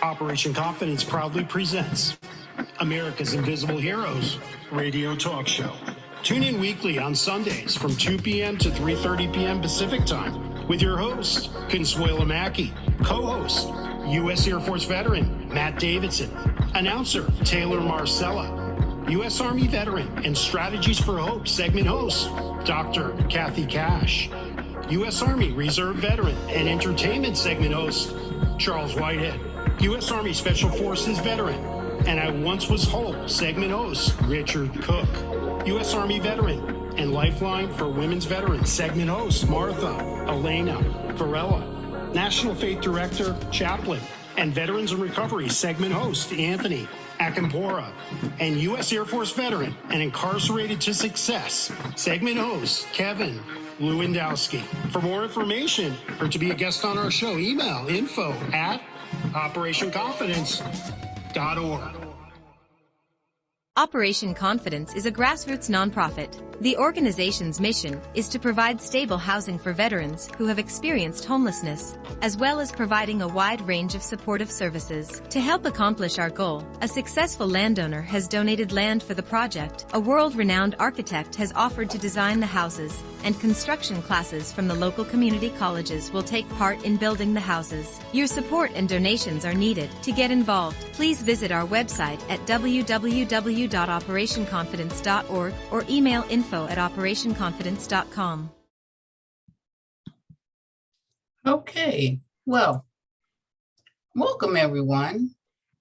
Operation Confidence proudly presents America's Invisible Heroes radio talk show. Tune in weekly on Sundays from 2 p.m. to 3:30 p.m. Pacific Time with your host, Consuela Mackey, co-host, U.S. Air Force veteran Matt Davidson, announcer Taylor Marcella, U.S. Army veteran and Strategies for Hope segment host, Dr. Kathy Cash, U.S. Army Reserve veteran and entertainment segment host, Charles Whitehead, U.S. Army Special Forces veteran and I Once Was Whole segment host, Richard Cook, U.S. Army veteran and Lifeline for Women's Veterans segment host, Martha Elena Varela, National Faith Director, Chaplain, and Veterans in Recovery segment host, Anthony Akampora, and U.S. Air Force veteran and Incarcerated to Success segment host, Kevin Lewandowski. For more information or to be a guest on our show, email info@operationconfidence.org. Operation Confidence is a grassroots nonprofit. The organization's mission is to provide stable housing for veterans who have experienced homelessness, as well as providing a wide range of supportive services. To help accomplish our goal, a successful landowner has donated land for the project, a world-renowned architect has offered to design the houses, and construction classes from the local community colleges will take part in building the houses. Your support and donations are needed. To get involved, please visit our website at www.operationconfidence.org or email info@operationconfidence.com. Okay, well, welcome everyone,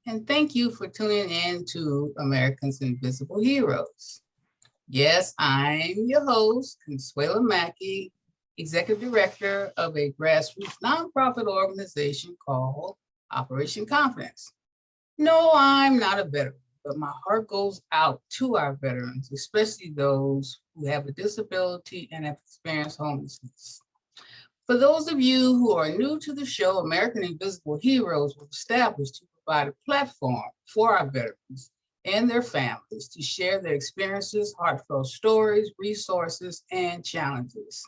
and thank you for tuning in to America's Invisible Heroes. Yes, I'm your host, Consuela Mackey, Executive Director of a grassroots nonprofit organization called Operation Confidence. No, I'm not a veteran, but my heart goes out to our veterans, especially those who have a disability and have experienced homelessness. For those of you who are new to the show, American Invisible Heroes was established to provide a platform for our veterans and their families to share their experiences, heartfelt stories, resources, and challenges.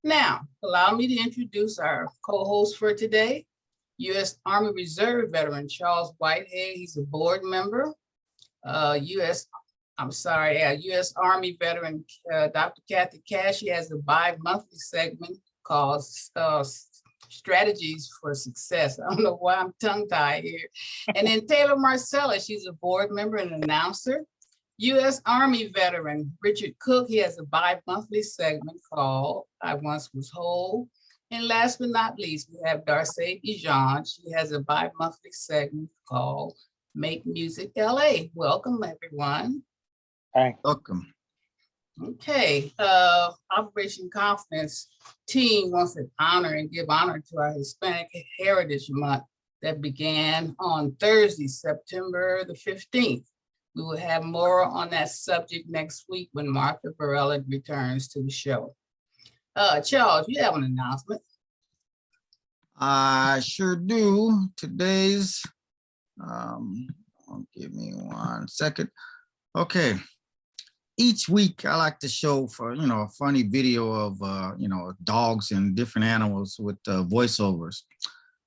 Now, allow me to introduce our co-host for today, U.S. Army Reserve veteran Charles Whitehead. He's a board member. U.S. Army veteran Dr. Kathy Cash. She has a bi-monthly segment called Strategies for Success. I don't know why I'm tongue-tied here. And then Taylor Marcella, she's a board member and announcer. U.S. Army veteran Richard Cook, he has a bi-monthly segment called I Once Was Whole. And last but not least, we have Darcy Ejan. She has a bi-monthly segment called Make Music LA. Welcome, everyone. Hi. Welcome. Okay, Operation Confidence team wants to honor and give honor to our Hispanic Heritage Month that began on Thursday, September the 15th. We will have more on that subject next week when Martha Varela returns to the show. Charles, you have an announcement. I sure do. Today's, give me 1 second. Okay. Each week I like to show for, a funny video of, dogs and different animals with voiceovers.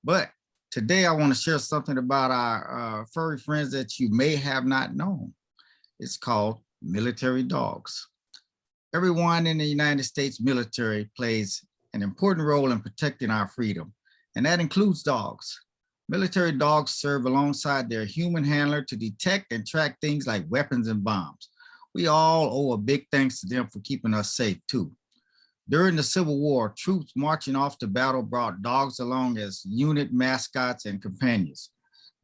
But today I want to share something about our furry friends that you may have not known. It's called military dogs. Everyone in the United States military plays an important role in protecting our freedom, and that includes dogs. Military dogs serve alongside their human handler to detect and track things like weapons and bombs. We all owe a big thanks to them for keeping us safe too. During the Civil War, troops marching off to battle brought dogs along as unit mascots and companions.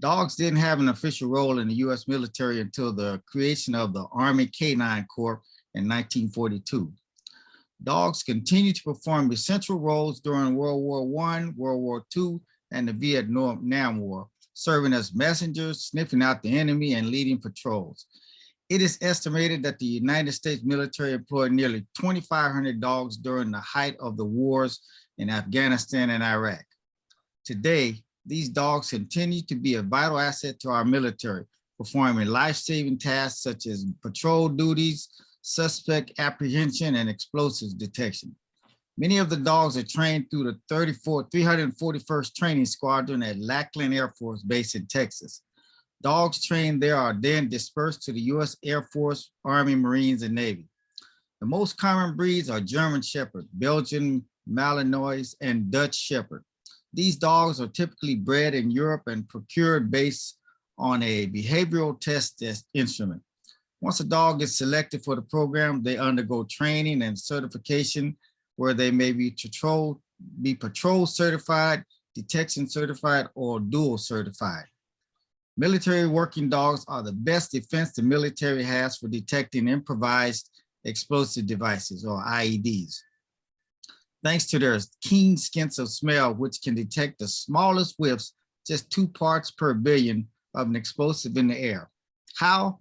Dogs didn't have an official role in the US military until the creation of the Army Canine Corps in 1942. Dogs continued to perform essential roles during World War I, World War II, and the Vietnam War, serving as messengers, sniffing out the enemy, and leading patrols. It is estimated that the United States military employed nearly 2,500 dogs during the height of the wars in Afghanistan and Iraq. Today, these dogs continue to be a vital asset to our military, performing life-saving tasks such as patrol duties, suspect apprehension, and explosives detection. Many of the dogs are trained through the 341st Training Squadron at Lackland Air Force Base in Texas. Dogs trained there are then dispersed to the U.S. Air Force, Army, Marines, and Navy. The most common breeds are German Shepherd, Belgian Malinois, and Dutch Shepherd. These dogs are typically bred in Europe and procured based on a behavioral test instrument. Once a dog is selected for the program, they undergo training and certification where they may be patrol certified, detection certified, or dual certified. Military working dogs are the best defense the military has for detecting improvised explosive devices, or IEDs. Thanks to their keen sense of smell, which can detect the smallest whiffs, just 2 parts per billion of an explosive in the air. How?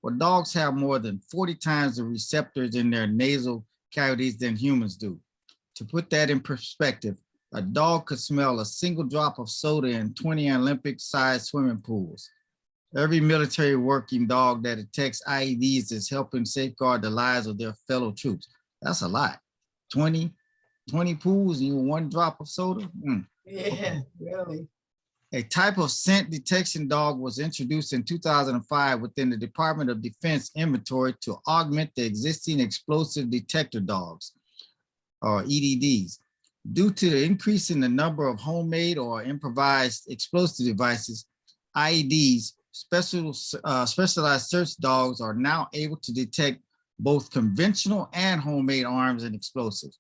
Well, dogs have more than 40 times the receptors in their nasal cavities than humans do. To put that in perspective, a dog could smell a single drop of soda in 20 Olympic-sized swimming pools. Every military working dog that detects IEDs is helping safeguard the lives of their fellow troops. That's a lot. 20 pools and 1 drop of soda? Yeah, really. A type of scent detection dog was introduced in 2005 within the Department of Defense inventory to augment the existing explosive detector dogs, or EDDs. Due to the increase in the number of homemade or improvised explosive devices, IEDs, specialized search dogs are now able to detect both conventional and homemade arms and explosives.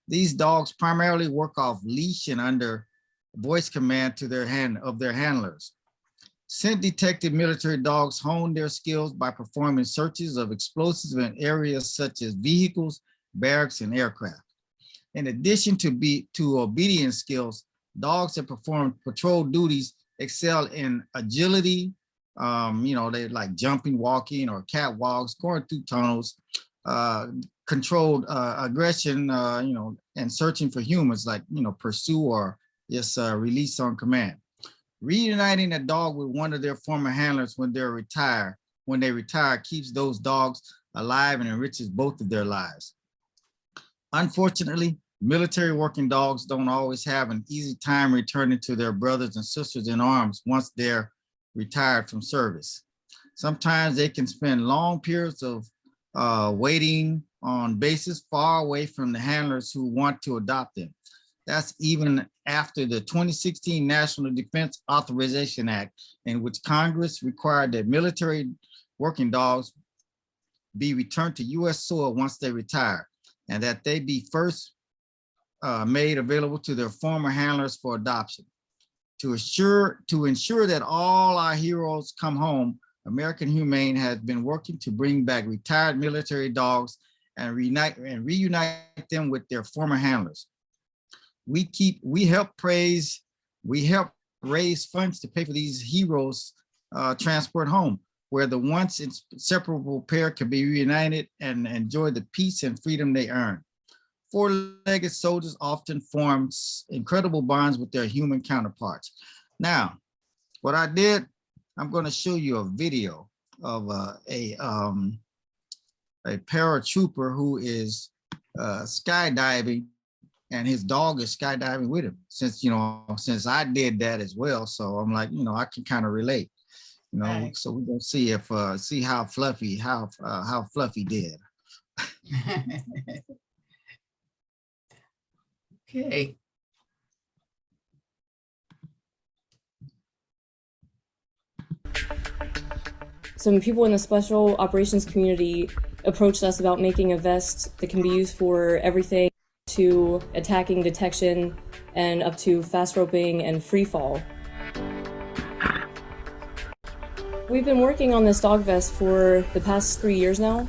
These dogs primarily work off leash and under voice command to their handlers. Scent detected military dogs hone their skills by performing searches of explosives in areas such as vehicles, barracks, and aircraft. In addition to obedience skills, dogs that perform patrol duties excel in agility. They like jumping, walking, or catwalks, going through tunnels, controlled aggression, and searching for humans, like, pursue or just release on command. Reuniting a dog with one of their former handlers when they retire keeps those dogs alive and enriches both of their lives. Unfortunately, military working dogs don't always have an easy time returning to their brothers and sisters in arms once they're retired from service. Sometimes they can spend long periods of waiting on bases far away from the handlers who want to adopt them. That's even after the 2016 National Defense Authorization Act, in which Congress required that military working dogs be returned to U.S. soil once they retire, and that they be first made available to their former handlers for adoption. To ensure that all our heroes come home, American Humane has been working to bring back retired military dogs and reunite them with their former handlers. We help raise funds to pay for these heroes' transport home, where the once inseparable pair can be reunited and enjoy the peace and freedom they earn. Four-legged soldiers often form incredible bonds with their human counterparts. Now, what I did, I'm going to show you a video of a paratrooper who is skydiving, and his dog is skydiving with him. Since I did that as well, so I'm like, I can kind of relate. Right. So we're gonna see if see how Fluffy did. Okay. Some people in the special operations community approached us about making a vest that can be used for everything to attacking, detection, and up to fast roping and free fall. We've been working on this dog vest for the past 3 years now.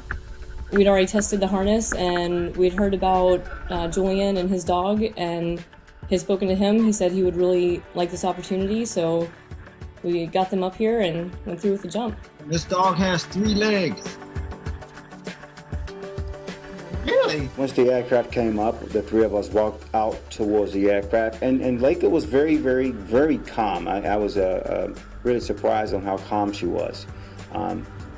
We'd already tested the harness, and we'd heard about Julian and his dog, and had spoken to him. He said he would really like this opportunity, so we got them up here and went through with the jump. This dog has 3 legs. Really? Once the aircraft came up, the 3 of us walked out towards the aircraft, and Leica was very, very, very calm. I was really surprised on how calm she was.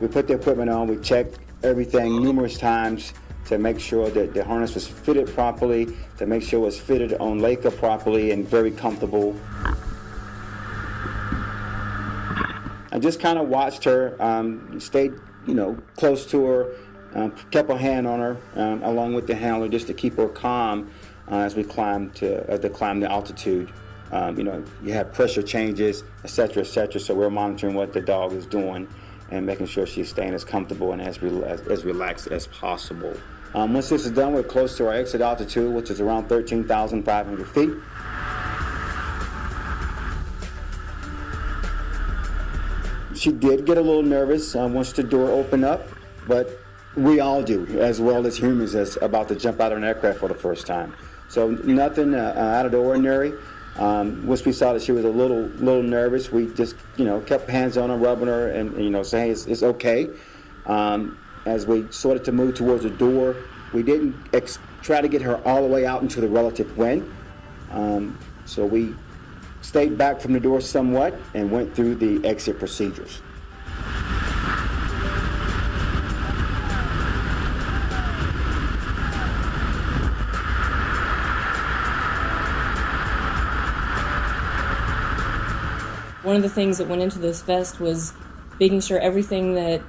We put the equipment on, we checked everything numerous times, to make sure that the harness was fitted properly, to make sure it was fitted on Leica properly and very comfortable. I just kind of watched her, stayed, close to her, kept a hand on her, along with the handler, just to keep her calm as we climb the altitude. You have pressure changes, et cetera, so we're monitoring what the dog is doing and making sure she's staying as comfortable and as relaxed as possible. Once this is done, we're close to our exit altitude, which is around 13,500 feet. She did get a little nervous once the door opened up, but we all do, as well as humans, that's about to jump out of an aircraft for the first time. So nothing out of the ordinary. Once we saw that she was a little nervous, we just kept hands on her, rubbing her, and saying it's okay. As we started to move towards the door, we didn't try to get her all the way out into the relative wind. So we stayed back from the door somewhat and went through the exit procedures. One of the things that went into this vest was making sure everything that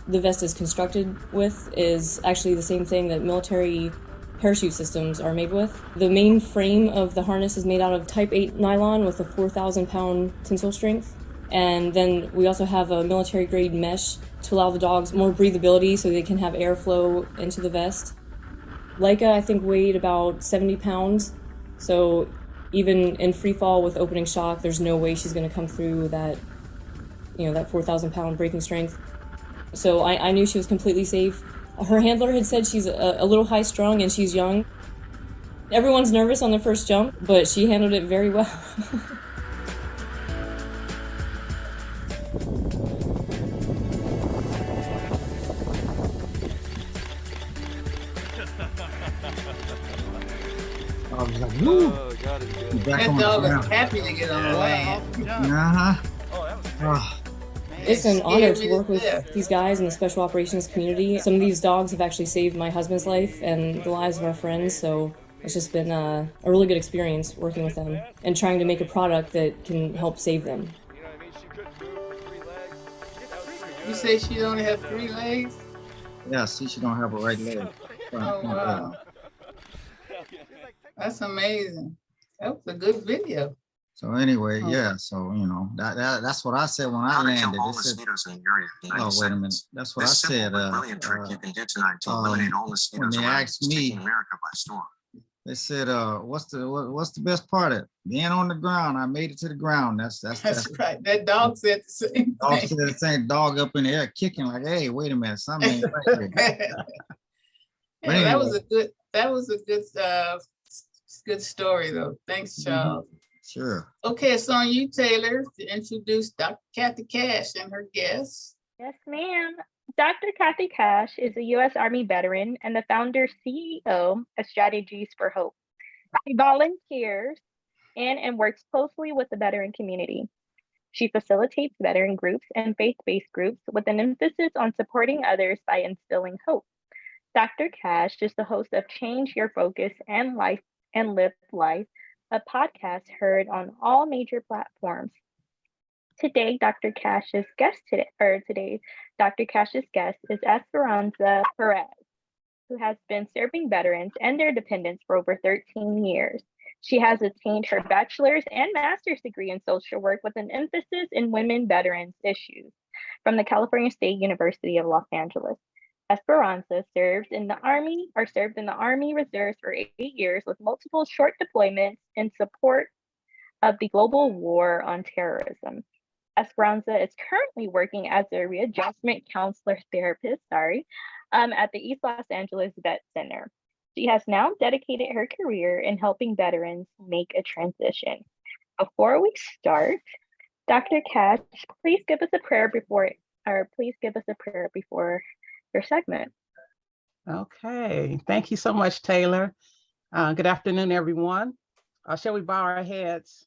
the vest is constructed with is actually the same thing that military parachute systems are made with. The main frame of the harness is made out of type 8 nylon with a 4,000-pound tensile strength. And then we also have a military-grade mesh to allow the dogs more breathability so they can have airflow into the vest. Leica, I think, weighed about 70 pounds. So even in free fall with opening shock, there's no way she's going to come through that, that 4,000-pound braking strength. So I knew she was completely safe. Her handler had said she's a little high-strung and she's young. Everyone's nervous on the first jump, but she handled it very well. I was like, woo! That dog is happy to get on the land. It's an honor to work with these guys in the special operations community. Some of these dogs have actually saved my husband's life and the lives of our friends, so it's just been a really good experience working with them and trying to make a product that can help save them. You say she only have 3 legs? Yeah, see, she don't have a right leg. Oh, wow. That's amazing. That was a good video. So anyway, yeah, so that's what I said when I landed. Oh, wait a minute. That's what I said. When they asked me, they said, what's the best part of it? Being on the ground. I made it to the ground. That's right. That dog said the same dog thing. said the same. Dog up in the air kicking like, hey, wait a minute, something ain't right here. Yeah, anyway. That was a good story though. Thanks, Charles. Sure. Okay, it's on you, Taylor, to introduce Dr. Kathy Cash and her guests. Yes, ma'am. Dr. Kathy Cash is a U.S. Army veteran and the founder CEO of Strategies for Hope. She volunteers in and works closely with the veteran community. She facilitates veteran groups and faith-based groups with an emphasis on supporting others by instilling hope. Dr. Cash is the host of Change Your Focus and Life and Live Life, a podcast heard on all major platforms. Today, Dr. Cash's guest is Esperansa Perez, who has been serving veterans and their dependents for over 13 years. She has attained her bachelor's and master's degree in social work with an emphasis in women veterans issues from the California State University of Los Angeles. Esperansa served in the Army Reserves for 8 years with multiple short deployments in support of the global war on terrorism. Esperansa is currently working as a readjustment counselor therapist, at the East Los Angeles Vet Center. She has now dedicated her career in helping veterans make a transition. Before we start, Dr. Cash, please give us a prayer before your segment. Okay, thank you so much, Taylor. Good afternoon, everyone. Shall we bow our heads?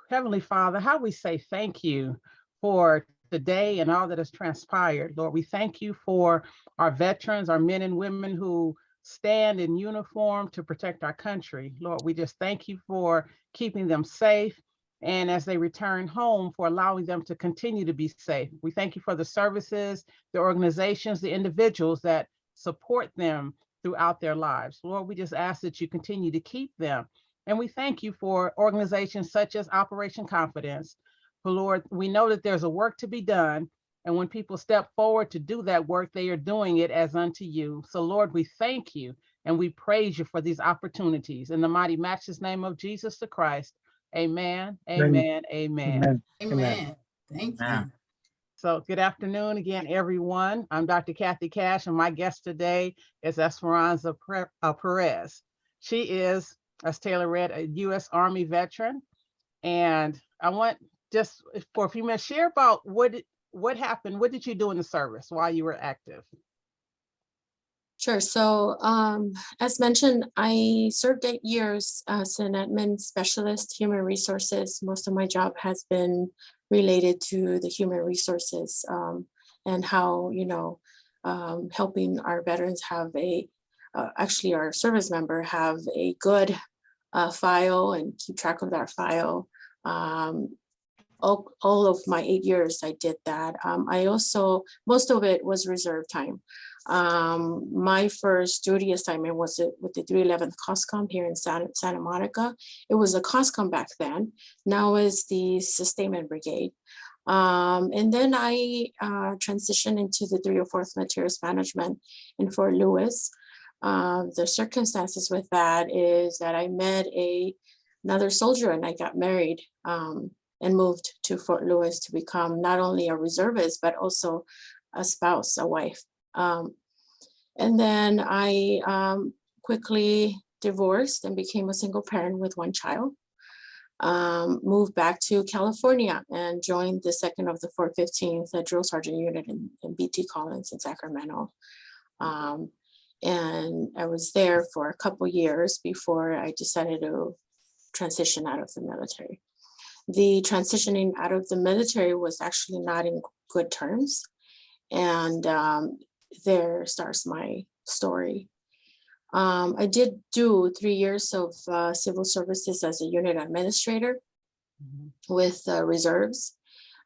Heavenly Father, how we say thank you for today and all that has transpired. Lord, we thank you for our veterans, our men and women who stand in uniform to protect our country. Lord, we just thank you for keeping them safe, and as they return home, for allowing them to continue to be safe. We thank you for the services, the organizations, the individuals that support them throughout their lives. Lord, we just ask that you continue to keep them. And we thank you for organizations such as Operation Confidence. But Lord, we know that there's a work to be done. And when people step forward to do that work, they are doing it as unto you. So Lord, we thank you and we praise you for these opportunities. In the mighty matchless name of Jesus the Christ, amen, amen, amen. Amen. Thank Yeah. you. So good afternoon again, everyone. I'm Dr. Kathy Cash, and my guest today is Esperansa Perez. She is, as Taylor read, a U.S. Army veteran. And I want just for a few minutes, share about what happened. What did you do in the service while you were active? Sure. So as mentioned, I served 8 years as an admin specialist, human resources. Most of my job has been related to the human resources and how, helping our veterans have actually our service member have a good file and keep track of that file. All of my 8 years, I did that. I also, most of it was reserve time. My first duty assignment was with the 311th COSCOM here in Santa Monica. It was a COSCOM back then. Now is the Sustainment Brigade. And then I transitioned into the 304th Materials Management in Fort Lewis. The circumstances with that is that I met another soldier and I got married and moved to Fort Lewis to become not only a reservist, but also a spouse, a wife. And then I quickly divorced and became a single parent with one child. Moved back to California and joined the 2nd of the 415th Drill Sergeant Unit in BT Collins in Sacramento. And I was there for a couple years before I decided to transition out of the military. The transitioning out of the military was actually not in good terms. And there starts my story. I did do 3 years of civil services as a unit administrator with reserves.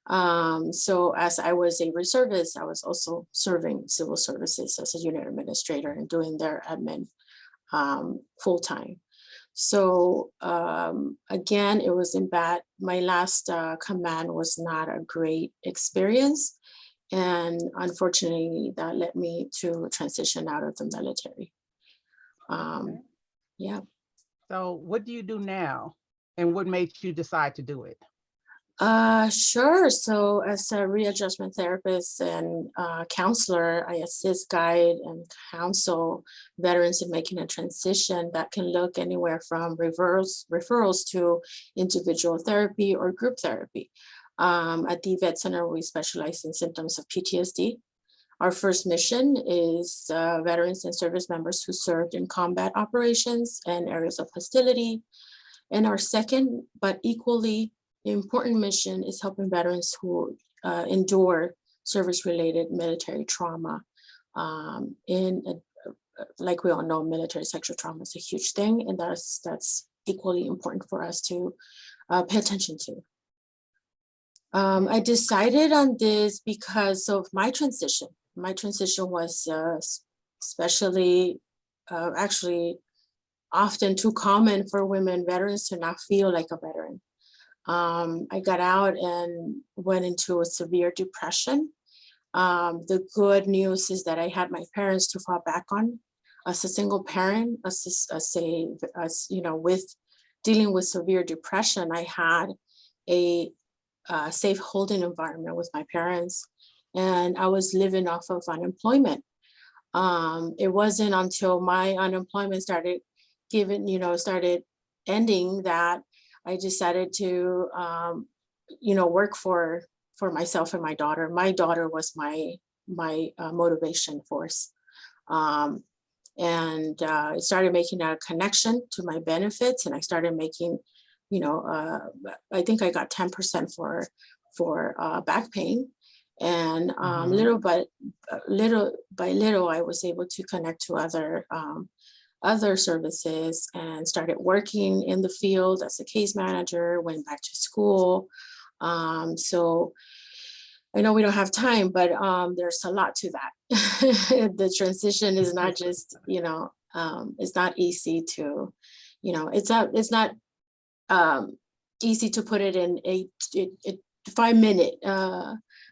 So as I was a reservist, I was also serving civil services as a unit administrator and doing their admin full time. So again, it was in bad. My last command was not a great experience. And unfortunately, that led me to transition out of the military. Yeah. So what do you do now? And what made you decide to do it? Sure. So as a readjustment therapist and counselor, I assist, guide, and counsel veterans in making a transition that can look anywhere from referrals to individual therapy or group therapy. At the Vet Center, we specialize in symptoms of PTSD. Our first mission is veterans and service members who served in combat operations and areas of hostility. And our second, but equally important mission is helping veterans who endure service-related military trauma. Like we all know, military sexual trauma is a huge thing, and that's equally important for us to pay attention to. I decided on this because of my transition. My transition was especially actually often too common for women veterans to not feel like a veteran. I got out and went into a severe depression. The good news is that I had my parents to fall back on. As a single parent, with dealing with severe depression, I had a safe holding environment with my parents, and I was living off of unemployment. It wasn't until my unemployment started ending that I decided to, work for myself and my daughter. My daughter was my motivation force. And I started making a connection to my benefits, and I started making, I think I got 10% for back pain. And little by little, I was able to connect to other services and started working in the field as a case manager, went back to school. So I know we don't have time, but there's a lot to that. The transition is not just, it's not easy to, it's not easy to put it in a 5-minute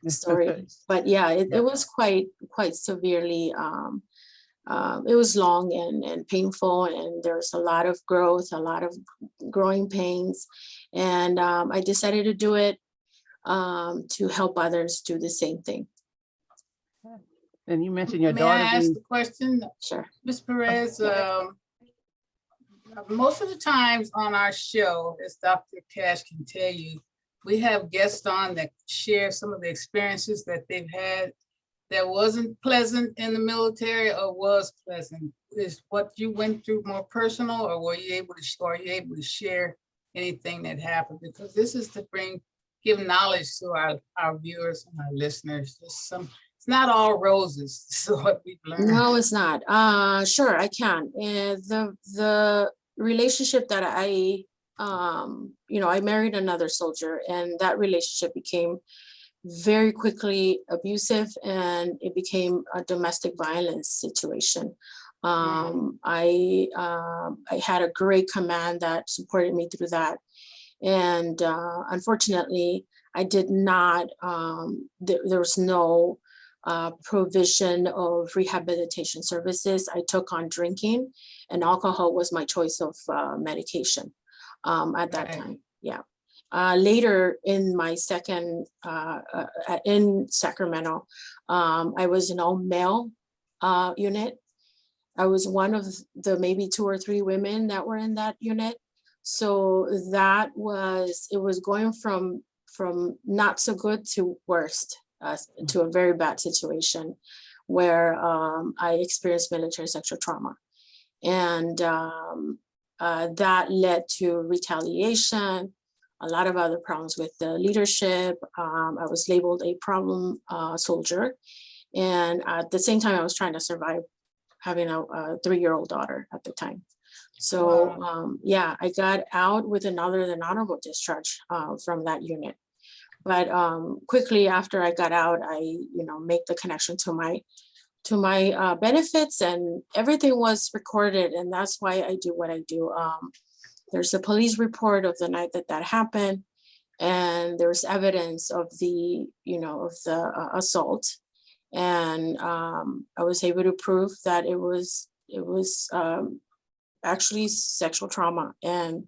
story. But yeah, it was quite severely, it was long and painful, and there's a lot of growth, a lot of growing pains. And I decided to do it to help others do the same thing. And you mentioned your May daughter. I ask the question? Sure. Ms. Perez, most of the times on our show, as Dr. Cash can tell you, we have guests on that share some of the experiences that they've had that wasn't pleasant in the military or was pleasant. Is what you went through more personal, or are you able to share anything that happened? Because this is to give knowledge to our viewers and our listeners. It's not all roses. This is what we've learned. No, it's not. Sure, I can. The relationship that I married another soldier, and that relationship became very quickly abusive, and it became a domestic violence situation. I had a great command that supported me through that. And unfortunately, I did not, there was no provision of rehabilitation services. I took on drinking, and alcohol was my choice of medication at that time. Yeah. Later in my second, in Sacramento, I was an all-male unit. I was one of the maybe 2 or 3 women that were in that unit. So it was going from not so good to worst, to a very bad situation where I experienced military sexual trauma. And that led to retaliation, a lot of other problems with the leadership. I was labeled a problem soldier. And at the same time, I was trying to survive having a 3-year-old daughter at the time. So yeah, I got out with an honorable discharge from that unit. But quickly after I got out, I make the connection to my benefits, and everything was recorded, and that's why I do what I do. There's a police report of the night that happened, and there's evidence of the assault, and I was able to prove that it was actually sexual trauma. And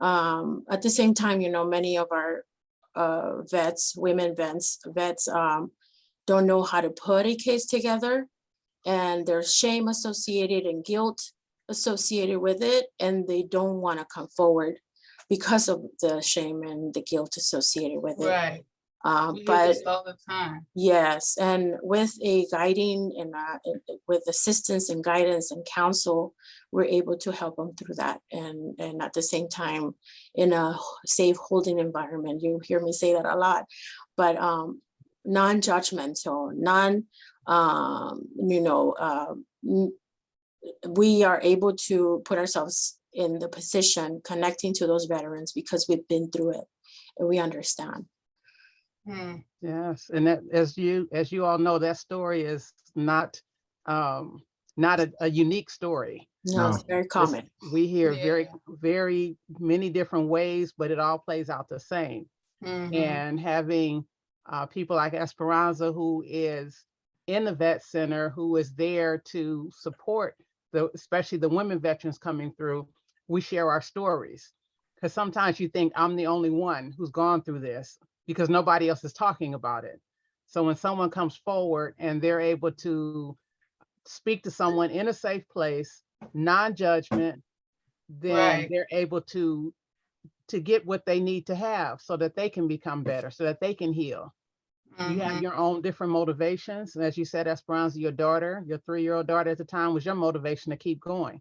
at the same time, many of our women vets don't know how to put a case together, and there's shame associated and guilt associated with it, and they don't want to come forward because of the shame and the guilt associated with it. Right. But all the time. Yes, and with a guiding and with assistance and guidance and counsel, we're able to help them through that, and at the same time, in a safe holding environment. You hear me say that a lot, but non-judgmental, we are able to put ourselves in the position connecting to those veterans because we've been through it and we understand. Yes, and that, as you all know, that story is not a unique story. No, it's very common. We hear very many different ways, but it all plays out the same. And having people like Esperanza, who is in the vet center, who is there to support especially the women veterans coming through, we share our stories. Because sometimes you think I'm the only one who's gone through this, because nobody else is talking about it. So when someone comes forward and they're able to speak to someone in a safe place, non-judgment, then they're able to get what they need to have so that they can become better, so that they can heal. You have your own different motivations. And as you said, Esperanza, your 3-year-old daughter at the time was your motivation to keep going.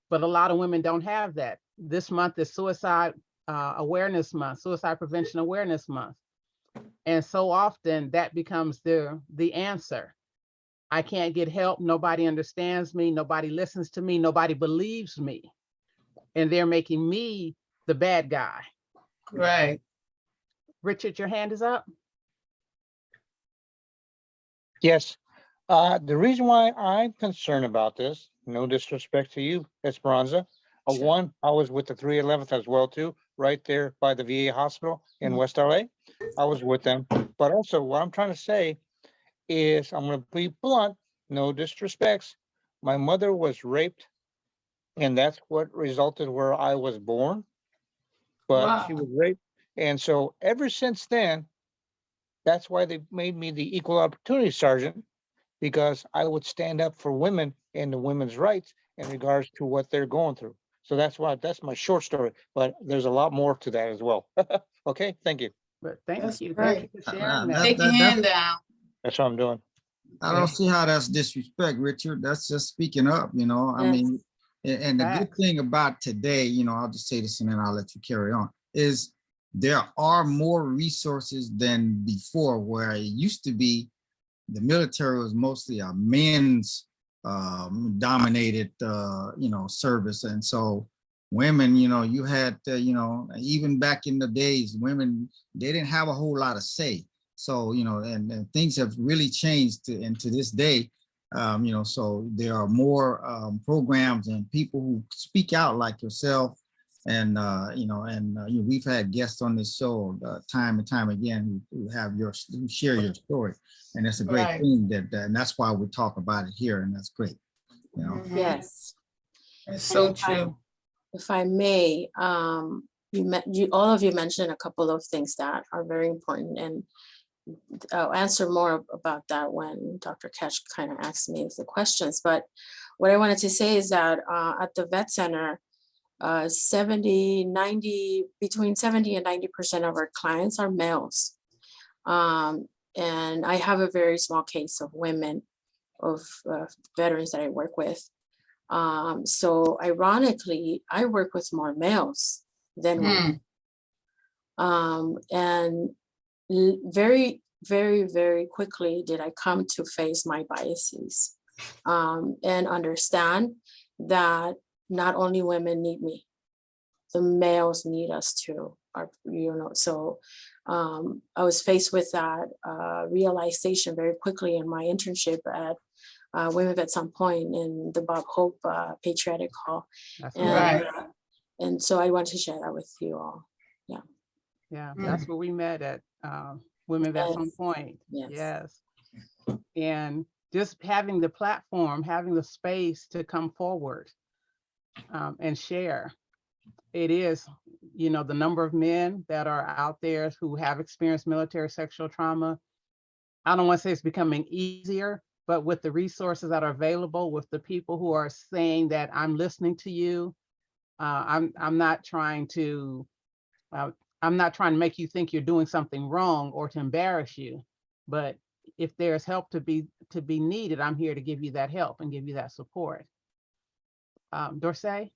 But a lot of women don't have that. This month is Suicide Awareness Month, Suicide Prevention Awareness Month. And so often that becomes the answer. I can't get help. Nobody understands me. Nobody listens to me. Nobody believes me. And they're making me the bad guy. Right. Richard, your hand is up. Yes. The reason why I'm concerned about this, no disrespect to you, Esperanza. One, I was with the 311th as well too, right there by the VA hospital in West LA. I was with them. But also what I'm trying to say is, I'm going to be blunt, no disrespects. My mother was raped, and that's what resulted where I was born. But she was raped. And so ever since then, that's why they made me the equal opportunity sergeant, because I would stand up for women and the women's rights in regards to what they're going through. So that's my short story, but there's a lot more to that as well. Okay, thank you. But thank That's you. great. Thank you for sharing that. Take your hand down. That's what I'm doing. I don't see how that's disrespect, Richard. That's just speaking up, you know. I Yes. mean, and the good Facts. thing about today, you know, I'll just say this and then I'll let you carry on, is there are more resources than before, where it used to be the military was mostly a men's dominated, you know, service. And so women, you know, you had, you know, even back in the days, women, they didn't have a whole lot of say. So, you know, and things have really changed into this day. You know, so there are more programs and people who speak out like yourself. And, you know, we've had guests on this show time and time again who share your story. And it's a great Right. thing and that's why we talk about it here. And that's great. You know. Mhm. Yes. It's so And true. If I may, all of you mentioned a couple of things that are very important, and I'll answer more about that when Dr. Ketch kind of asked me the questions. But what I wanted to say is that at the vet center, between 70 and 90% of our clients are males. And I have a very small case of women, of veterans that I work with. So ironically, I work with more males than women. And very, very, very quickly did I come to face my biases and understand that not only women need me, the males need us too. So I was faced with that realization very quickly in my internship at Women Vets on Point in the Bob Hope Patriotic Hall. That's And, right. And so I want to share that with you all. Yeah. Yeah, that's where we met at Women Vets on Point. Yes. Yes. And just having the platform, having the space to come forward and share. It is, you know, the number of men that are out there who have experienced military sexual trauma. I don't want to say it's becoming easier, but with the resources that are available, with the people who are saying that I'm listening to you, I'm not trying to make you think you're doing something wrong or to embarrass you, but if there's help to be needed, I'm here to give you that help and give you that support. Dorsey?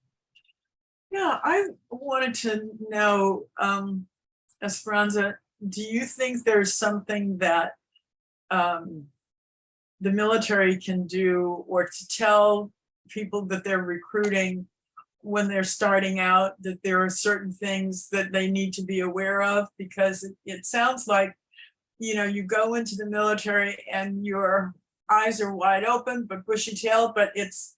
Yeah, I wanted to know, Esperanza, do you think there's something that the military can do, or to tell people that they're recruiting when they're starting out, that there are certain things that they need to be aware of? Because it sounds like, you know, you go into the military and your eyes are wide open but bushy tailed, but it's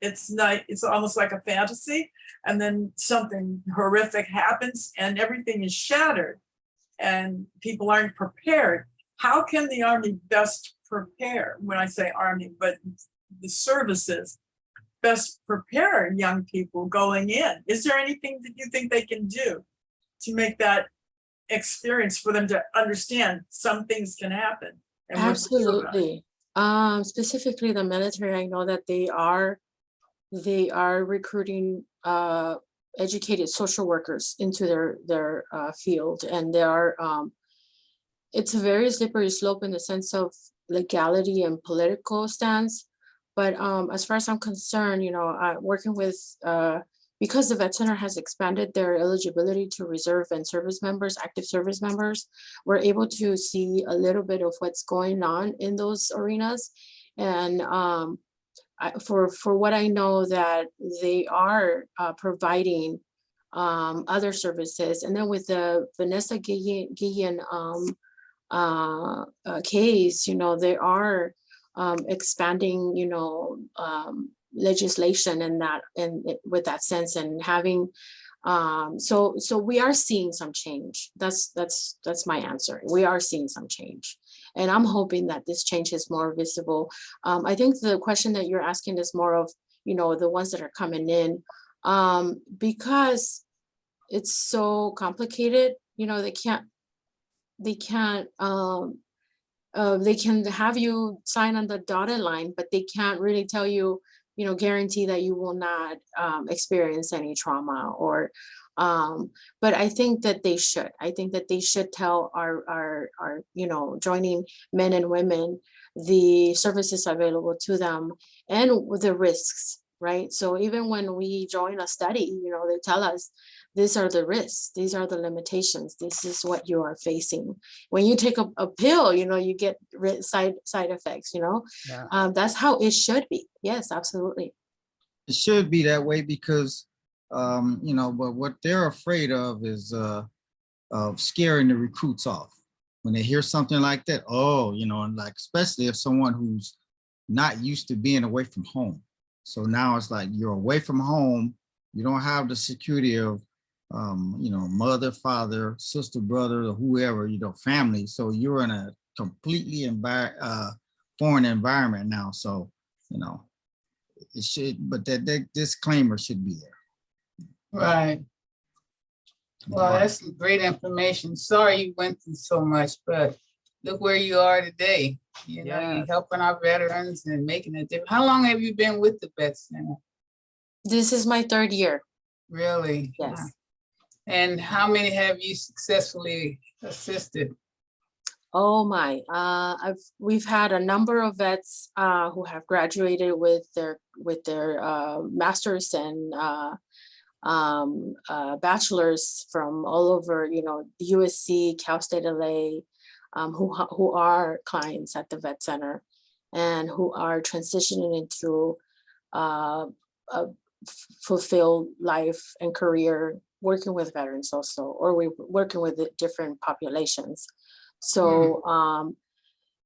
almost like a fantasy, and then something horrific happens and everything is shattered and people aren't prepared. How can the Army best prepare, when I say Army, but the services best prepare young people going in? Is there anything that you think they can do to make that experience for them to understand some things can happen? And Absolutely. Specifically the military, I know that they are recruiting educated social workers into their field, and they are it's a very slippery slope in the sense of legality and political stance. But as far as I'm concerned, you know, working with because the vet center has expanded their eligibility to reserve and service members, active service members, we're able to see a little bit of what's going on in those arenas. And for what I know, that they are providing other services. And then with the Vanessa Guillen case, they are expanding, legislation in that, and with that sense, and having, so we are seeing some change. That's my answer. We are seeing some change, and I'm hoping that this change is more visible. I think the question that you're asking is more of, the ones that are coming in, because it's so complicated. They can have you sign on the dotted line, but they can't really tell you, guarantee that you will not experience any trauma, or but I think that they should tell our joining men and women the services available to them and the risks, right? So even when we join a study, they tell us, these are the risks, these are the limitations, this is what you are facing. When you take a pill, you get side effects, Yeah. that's how it should be. Yes, absolutely. It should be that way because, but what they're afraid of is of scaring the recruits off. When they hear something like that, and like, especially if someone who's not used to being away from home. So now it's like you're away from home, you don't have the security of, mother, father, sister, brother, or whoever, family. So you're in a completely foreign environment now. So, it should, but that disclaimer should be there. Right. Well, that's great information. Sorry you went through so much, but look where you are today. You're Yes. helping our veterans and making a difference. How long have you been with the Vet Center? This is my 3rd year. Really? Yes. Wow. And how many have you successfully assisted? Oh my, we've had a number of vets who have graduated with their masters and bachelors from all over, USC, Cal State LA, who are clients at the Vet Center and who are transitioning into a fulfilled life and career working with veterans also, or we're working with the different populations. So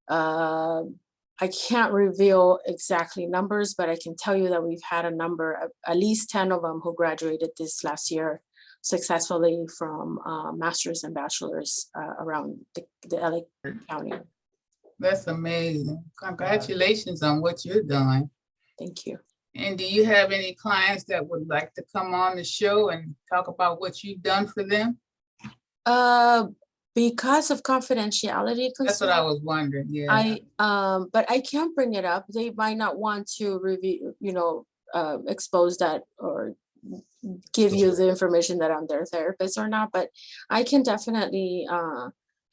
I can't reveal exactly numbers, but I can tell you that we've had a number of at least 10 of them who graduated this last year successfully from masters and bachelors around the LA County. That's amazing. Congratulations on what you're doing. Thank you. And do you have any clients that would like to come on the show and talk about what you've done for them? Because of confidentiality concerns, that's what I was wondering. Yeah. But I can't bring it up. They might not want to review, expose that or give you the information that I'm their therapist or not. But I can definitely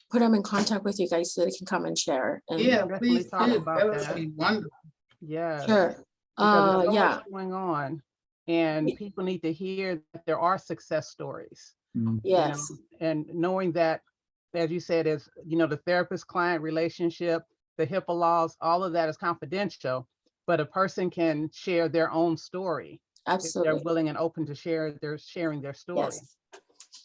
put them in contact with you guys so they can come and share. And Yeah, Definitely please talk do. about That would that. be wonderful. Yeah. sure. Because there's so Yeah. much going on, and people need to hear that there are success stories. Yes. And knowing that, as you said, is the therapist-client relationship, the HIPAA laws, all of that is confidential, but a person can share their own story Absolutely. if they're willing and open to sharing their story. Yes.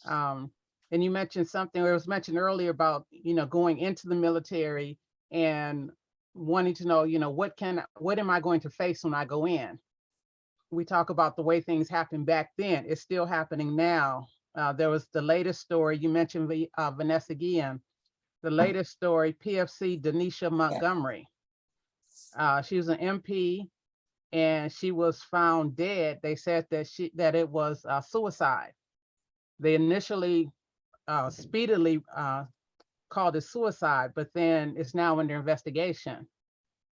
And you mentioned something, it was mentioned earlier about going into the military and wanting to know, what am I going to face when I go in? We talk about the way things happened back then. It's still happening now. There was the latest story, you mentioned Vanessa Guillen, the latest story, PFC Denisha Montgomery. She was an MP and she was found dead. They said that it was suicide. They initially speedily called it suicide, but then it's now under investigation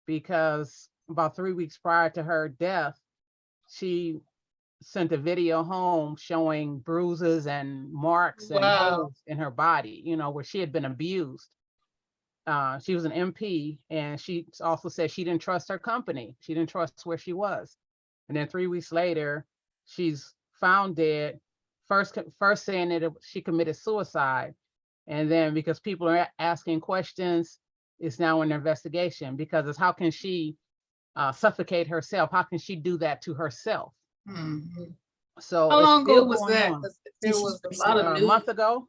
because about 3 weeks prior to her death, she sent a video home showing bruises and marks and holes in her body, where she had been abused. She was an MP, and she also said she didn't trust her company. She didn't trust where she was. And then 3 weeks later, she's found dead, first saying that she committed suicide. And then because people are asking questions, it's now an investigation, because it's how can she suffocate herself? How can she do that to herself? Mhm. So How it's long still ago was going that? on. 'Cause there was a lot of A news. month ago.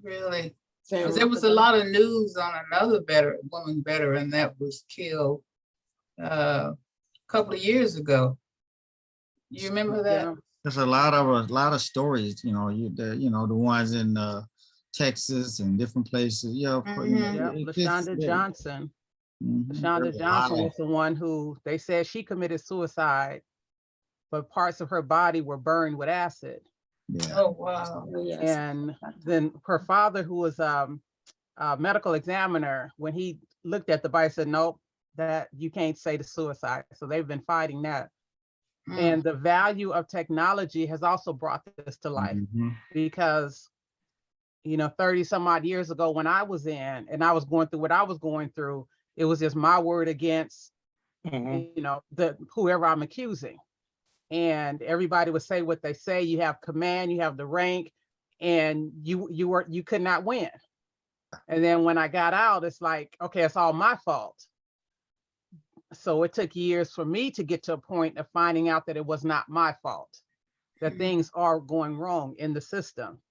Really? Very 'Cause there was a lot of news on another woman veteran that was killed a couple of years ago. You remember that? Yeah. There's a lot of stories, you know, the ones in Texas and different places. Yeah, Yeah, LaShonda Johnson. LaShonda Johnson was the one who they said she committed suicide, but parts of her body were burned with acid. Yeah. Oh, wow. And then her father, who was a medical examiner, when he looked at the body, said, nope, that you can't say the suicide. So they've been fighting that. And the value of technology has also brought this to life, because, 30 some odd years ago when I was in and I was going through what I was going through, it was just my word against, whoever I'm accusing. And everybody would say what they say. You have command, you have the rank, and you could not win. And then when I got out, it's like, okay, it's all my fault. So it took years for me to get to a point of finding out that it was not my fault, that things are going wrong in the system.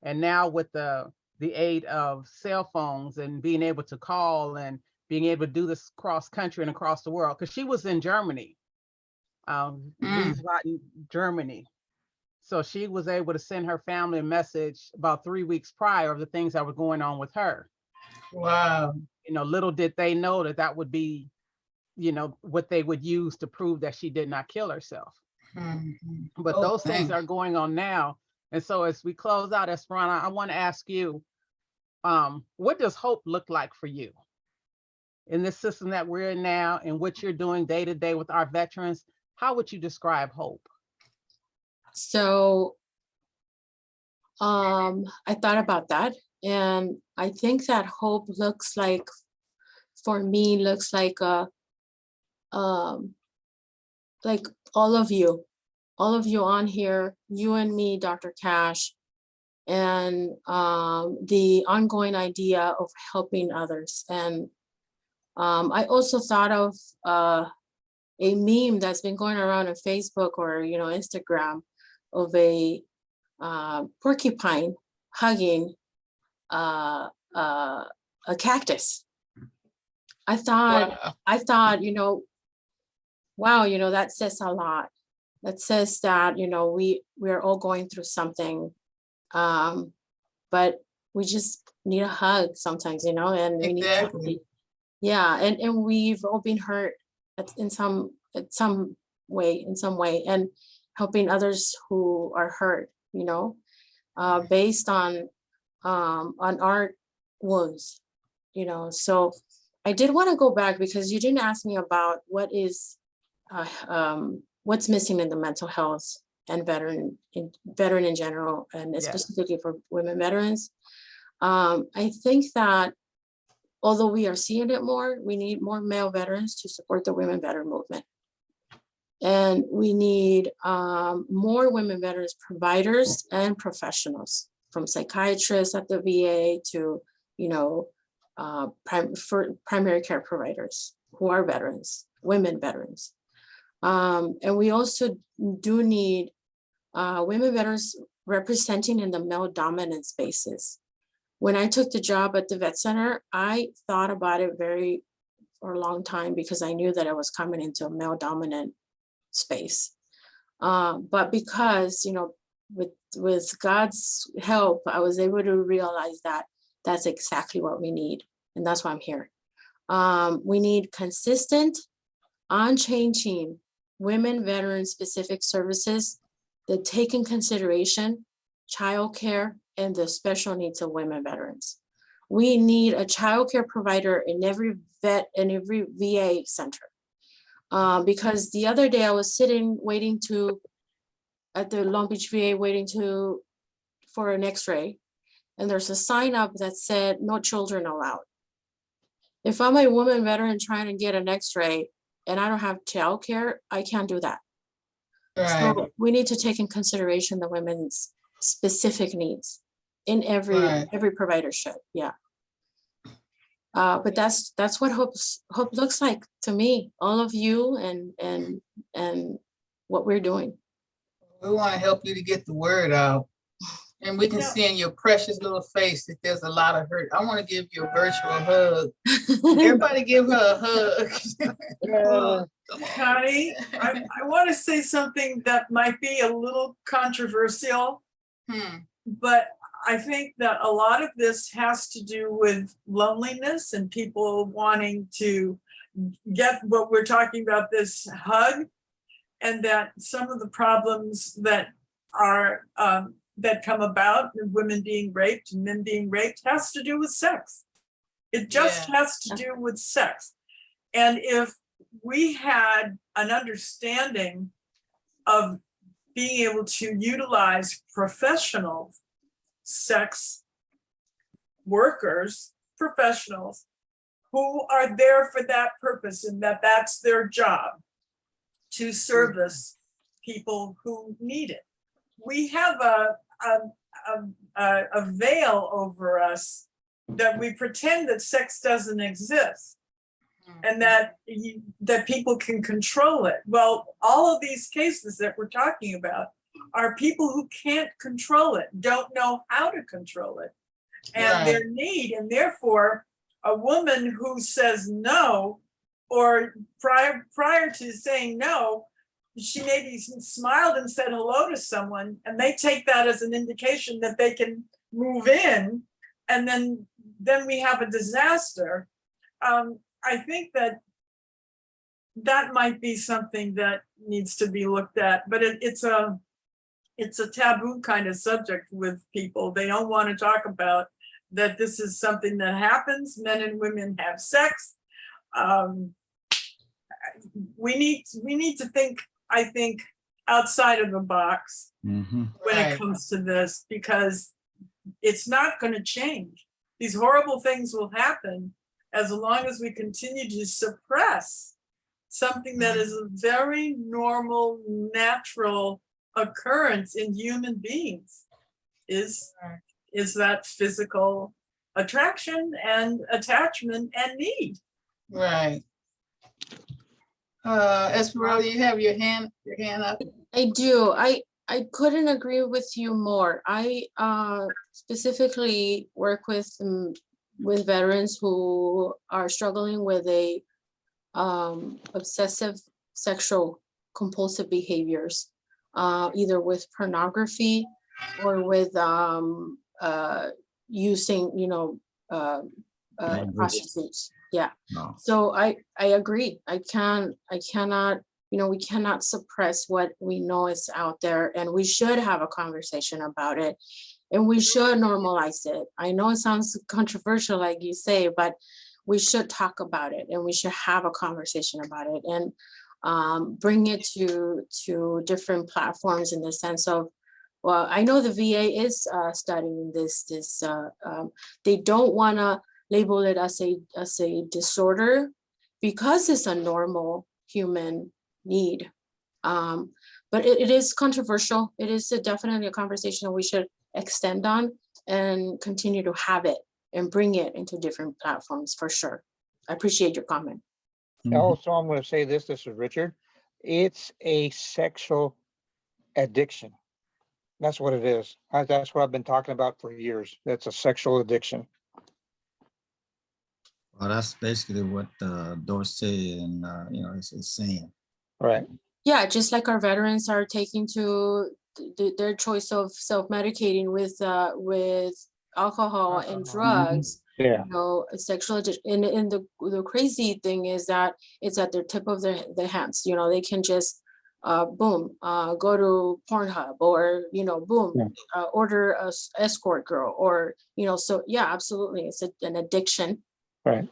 And now with the aid of cell phones and being able to call and being able to do this cross country and across the world, because she was in Germany, Wiesbaden, Germany. So she was able to send her family a message about 3 weeks prior of the things that were going on with her. Wow. Little did they know that would be, what they would use to prove that she did not kill herself. But those things are going on now. And so as we close out, Esperanza, I want to ask you, what does hope look like for you in this system that we're in now, and what you're doing day to day with our veterans? How would you describe hope? So I thought about that, and I think that hope looks like, for me, looks like like all of you on here, you and me, Dr. Cash, and the ongoing idea of helping others. And I also thought of a meme that's been going around on Facebook or Instagram of a porcupine hugging a cactus. I thought, wow, that says a lot. That says that, we're all going through something, but we just need a hug sometimes, and we need to, and we've all been hurt in some way, and helping others who are hurt, based on our wounds, So I did want to go back, because you didn't ask me about what's missing in the mental health and veteran in general, and specifically for women veterans. I think that although we are seeing it more, we need more male veterans to support the women veteran movement. And we need more women veterans providers and professionals, from psychiatrists at the VA to, primary care providers who are veterans, women veterans. And we also do need women veterans representing in the male dominant spaces. When I took the job at the vet center, I thought about it for a long time, because I knew that I was coming into a male dominant space. But because, with God's help, I was able to realize that that's exactly what we need. And that's why I'm here. We need consistent, unchanging women veteran specific services that take in consideration childcare and the special needs of women veterans. We need a childcare provider in every VA center. Because the other day I was sitting at the Long Beach VA for an x-ray, and there's a sign up that said no children allowed. If I'm a woman veteran trying to get an x-ray and I don't have childcare, I can't do that. Right, So we need to take in consideration the women's specific needs in Right. every provider should, yeah. But that's what hope looks like to me, all of you and what we're doing. we want to help you to get the word out. And we can Yeah. see in your precious little face that there's a lot of hurt. I want to give you a virtual hug. Everybody give her a hug. Well, Connie, I want to say something that might be a little controversial, but I think that a lot of this has to do with loneliness and people wanting to get what we're talking about, this hug, and that some of the problems that are that come about, women being raped and men being raped, has to do with sex. It just has to do with sex. And if we had an understanding of being able to utilize professional sex workers, professionals who are there for that purpose, and that's their job, to service people who need it. We have a veil over us that we pretend that sex doesn't exist and that people can control it. Well, all of these cases that we're talking about are people who can't control it, don't know how to control it, and their need, and therefore a woman who says no, or prior to saying no, she maybe smiled and said hello to someone, and they take that as an indication that they can move in, and then we have a disaster. I think that might be something that needs to be looked at, but it's a taboo kind of subject with people. They don't want to talk about that this is something that happens. Men and women have sex. We need to think, I think, outside of the box when it comes to this, because it's not going to change. These horrible things will happen as long as we continue to suppress something that is a very normal, natural occurrence in human beings, is that physical attraction and attachment and need. Right. Esperanza, you have your hand up. I do. I couldn't agree with you more. I specifically work with veterans who are struggling with a obsessive sexual compulsive behaviors, either with pornography or with using, prostitutes. Yeah. No. So I agree. I cannot, we cannot suppress what we know is out there, and we should have a conversation about it, and we should normalize it. I know it sounds controversial, like you say, but we should talk about it, and we should have a conversation about it, and bring it to different platforms in the sense of, well, I know the VA is studying this. They don't want to label it as a disorder because it's a normal human need. But it is controversial. It is definitely a conversation that we should extend on and continue to have it and bring it into different platforms for sure. I appreciate your comment. Also, I'm going to say this is Richard. It's a sexual addiction. That's what it is. That's what I've been talking about for years. It's a sexual addiction. Well, that's basically what Dorsey and is saying. Right. Yeah, just like our veterans are taking to their choice of self-medicating with alcohol and drugs. Yeah. Sexual addiction. And the crazy thing is that it's at the tip of their hands. They can just boom, go to Pornhub, or boom, order a escort girl, or so yeah, absolutely, it's an addiction. Right.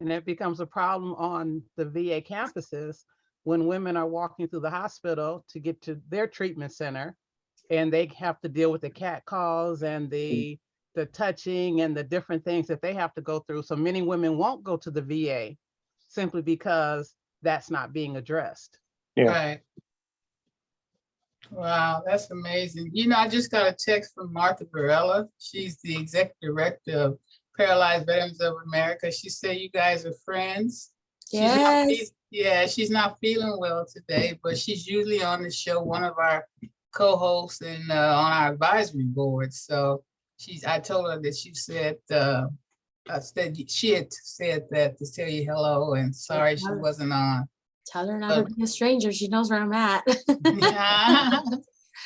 And it becomes a problem on the VA campuses when women are walking through the hospital to get to their treatment center, and they have to deal with the cat calls and the touching and the different things that they have to go through. So many women won't go to the VA simply because that's not being addressed. Yeah. Right. Wow, that's amazing. You know, I just got a text from Martha Varela. She's the executive director of Paralyzed Veterans of America. She said you guys are friends. Yes. Yeah, she's not feeling well today, but she's usually on the show, one of our co-hosts and on our advisory board. So I told her that she had said that to tell you hello and sorry she wasn't on. Tell her not to be a stranger. She knows where I'm at.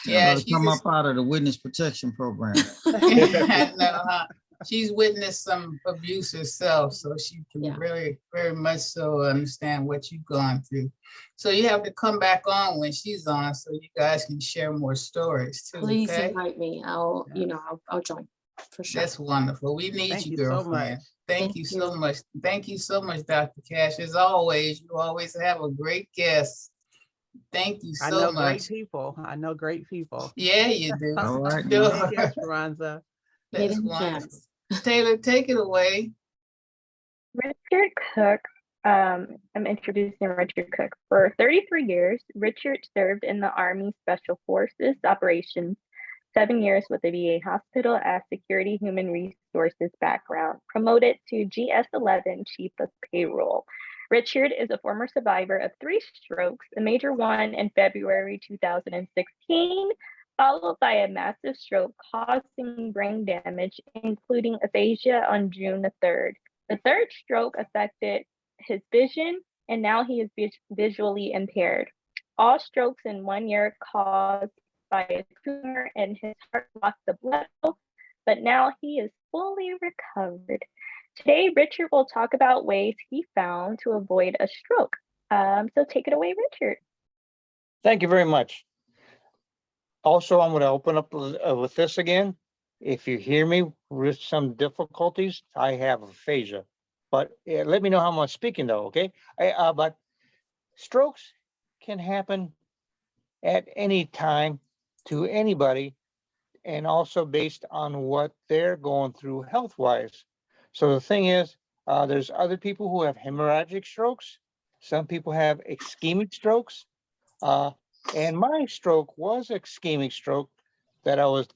Yeah, Come up out of the witness protection program. I know, huh? She's witnessed some abuse herself, so she can very, very much so understand what you've gone through. So you have to come back on when she's on, so you guys can share more stories too. Please okay? invite me. I'll join for sure. That's wonderful. We need Thank you, you so girlfriend. much. Thank you so much. Thank you so much, Dr. Cash. As always, you always have a great guest. Thank you I so know much. great people. I know great people. Yeah, you do. All right. Sure. Thank you, Esperanza. That's wonderful. Taylor, take it away. Richard Cook, I'm introducing Richard Cook. For 33 years, Richard served in the Army Special Forces operations, 7 years with the VA hospital as security human resources background, promoted to GS-11 Chief of Payroll. Richard is a former survivor of 3 strokes, a major one in February 2016, followed by a massive stroke causing brain damage, including aphasia on June the 3rd. The 3rd stroke affected his vision, and now he is visually impaired. All strokes in 1 year caused by a tumor in his heart blocked the blood flow, but now he is fully recovered. Today, Richard will talk about ways he found to avoid a stroke. So take it away, Richard. Thank you very much. Also, I'm going to open up with this again. If you hear me with some difficulties, I have aphasia. But let me know how I'm speaking though, okay? But strokes can happen at any time to anybody, and also based on what they're going through health-wise. So the thing is, there's other people who have hemorrhagic strokes. Some people have ischemic strokes. And my stroke was ischemic stroke that I was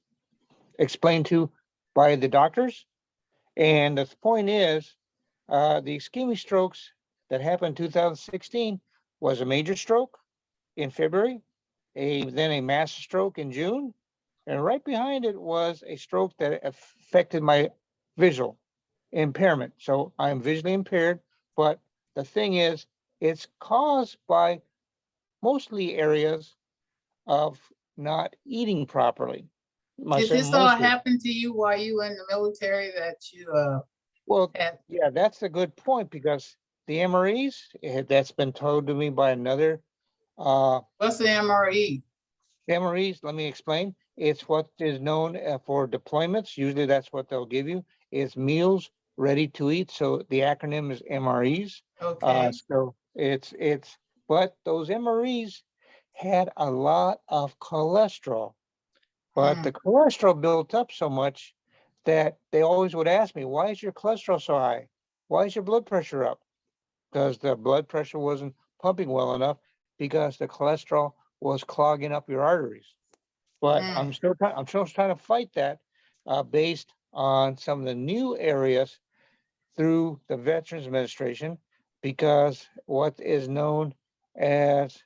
explained to by the doctors. And the point is, the ischemic strokes that happened in 2016 was a major stroke in February, then a massive stroke in June, and right behind it was a stroke that affected my visual impairment. So I'm visually impaired, but the thing is, it's caused by mostly areas of not eating properly. Did this all happen to you while you were in the military that you Well, yeah, that's a good point, because the MREs, that's been told to me by another. What's the MRE? MREs, let me explain. It's what is known for deployments. Usually that's what they'll give you, is meals ready to eat. So the acronym is MREs. Okay. So but those MREs had a lot of cholesterol, but the cholesterol built up so much that they always would ask me, why is your cholesterol so high? Why is your blood pressure up? Because the blood pressure wasn't pumping well enough, because the cholesterol was clogging up your arteries. But I'm still trying to fight that based on some of the new areas through the Veterans Administration, because what is known as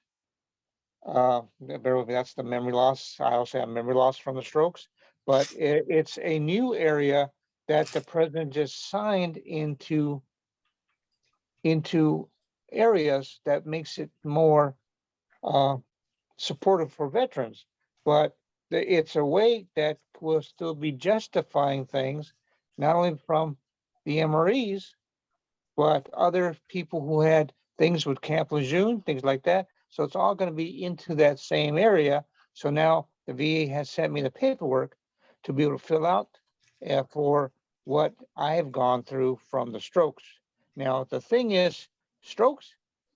bear with me, that's the memory loss. I also have memory loss from the strokes, but it's a new area that the president just signed into areas that makes it more supportive for veterans. But it's a way that will still be justifying things, not only from the MREs, but other people who had things with Camp Lejeune, things like that. So it's all going to be into that same area. So now the VA has sent me the paperwork to be able to fill out for what I have gone through from the strokes. Now, the thing is, strokes,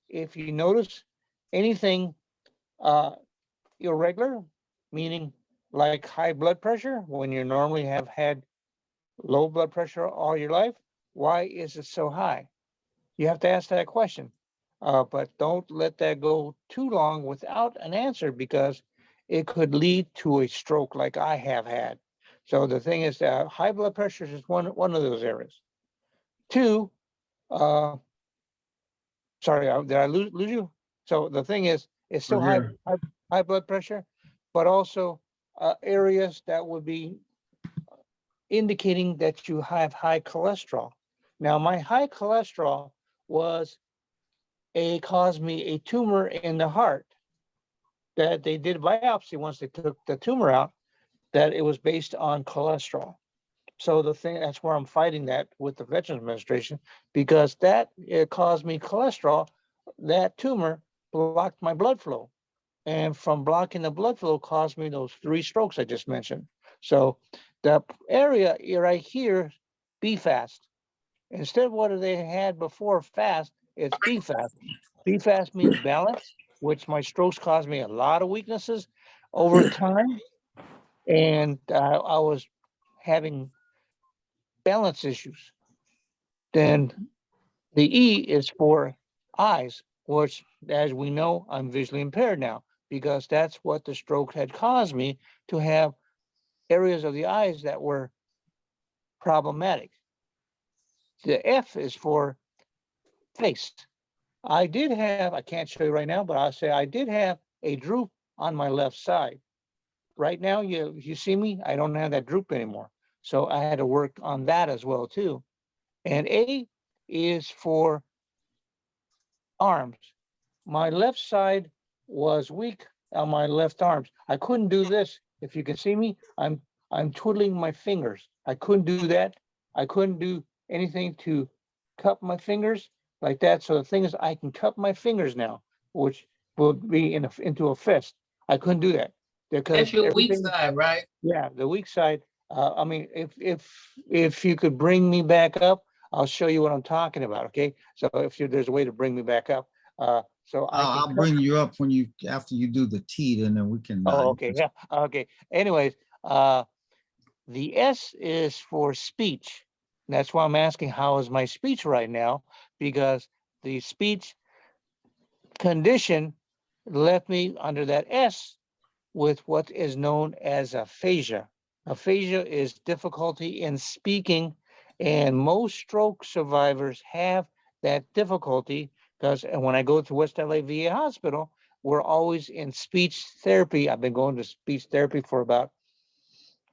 if you notice anything irregular, meaning like high blood pressure, when you normally have had low blood pressure all your life, why is it so high? You have to ask that question, but don't let that go too long without an answer, because it could lead to a stroke like I have had. So the thing is that high blood pressure is one of those areas. Two, sorry, did I lose you? So the thing is, it's still We're here. high blood pressure, but also areas that would be indicating that you have high cholesterol. Now, my high cholesterol caused me a tumor in the heart that they did biopsy once they took the tumor out, that it was based on cholesterol. So that's where I'm fighting that with the Veterans Administration, because it caused me cholesterol. That tumor blocked my blood flow. And from blocking the blood flow caused me those 3 strokes I just mentioned. So the area right here, be fast. Instead of what they had before fast, it's be fast. Be fast means balance, which my strokes caused me a lot of weaknesses over time. And I was having balance issues. Then the E is for eyes, which, as we know, I'm visually impaired now, because that's what the stroke had caused me to have areas of the eyes that were problematic. The F is for face. I can't show you right now, but I'll say I did have a droop on my left side. Right now, you see me, I don't have that droop anymore. So I had to work on that as well too. And A is for arms. My left side was weak on my left arms. I couldn't do this. If you can see me, I'm twiddling my fingers. I couldn't do that. I couldn't do anything to cup my fingers like that. So the thing is, I can cup my fingers now, which will be into a fist. I couldn't do that That's because your weak everything. side, right? Yeah, the weak side. I mean, if you could bring me back up, I'll show you what I'm talking about. Okay, so there's a way to bring me back up, so I can. I'll bring you up after you do the T, and then we can. Oh, okay, yeah, okay. Anyways, the S is for speech. That's why I'm asking how is my speech right now, because the speech condition left me under that S with what is known as aphasia. Aphasia is difficulty in speaking, and most stroke survivors have that difficulty because when I go to West LA VA Hospital, we're always in speech therapy. I've been going to speech therapy for about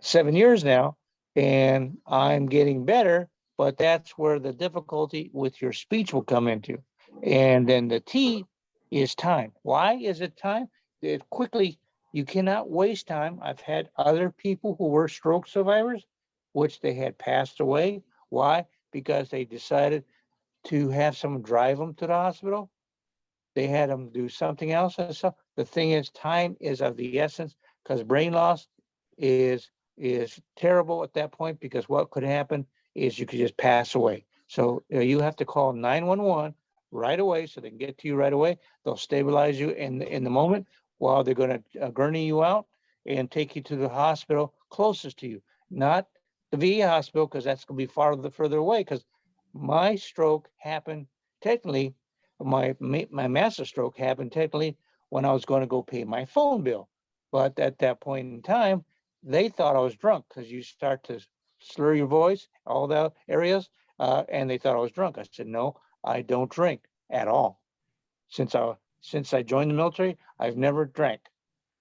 7 years now, and I'm getting better, but that's where the difficulty with your speech will come into. And then the T is time. Why is it time? It quickly, you cannot waste time. I've had other people who were stroke survivors, which they had passed away. Why? Because they decided to have someone drive them to the hospital. They had them do something else. So the thing is, time is of the essence, because brain loss is terrible at that point, because what could happen is you could just pass away. So you have to call 911 right away so they can get to you right away. They'll stabilize you in the moment while they're going to gurney you out and take you to the hospital closest to you, not the VA hospital, because that's going to be further away. Because my stroke happened technically, my massive stroke happened technically when I was going to go pay my phone bill. But at that point in time, they thought I was drunk, because you start to slur your voice, all the areas, and they thought I was drunk. I said, no, I don't drink at all. Since I joined the military, I've never drank.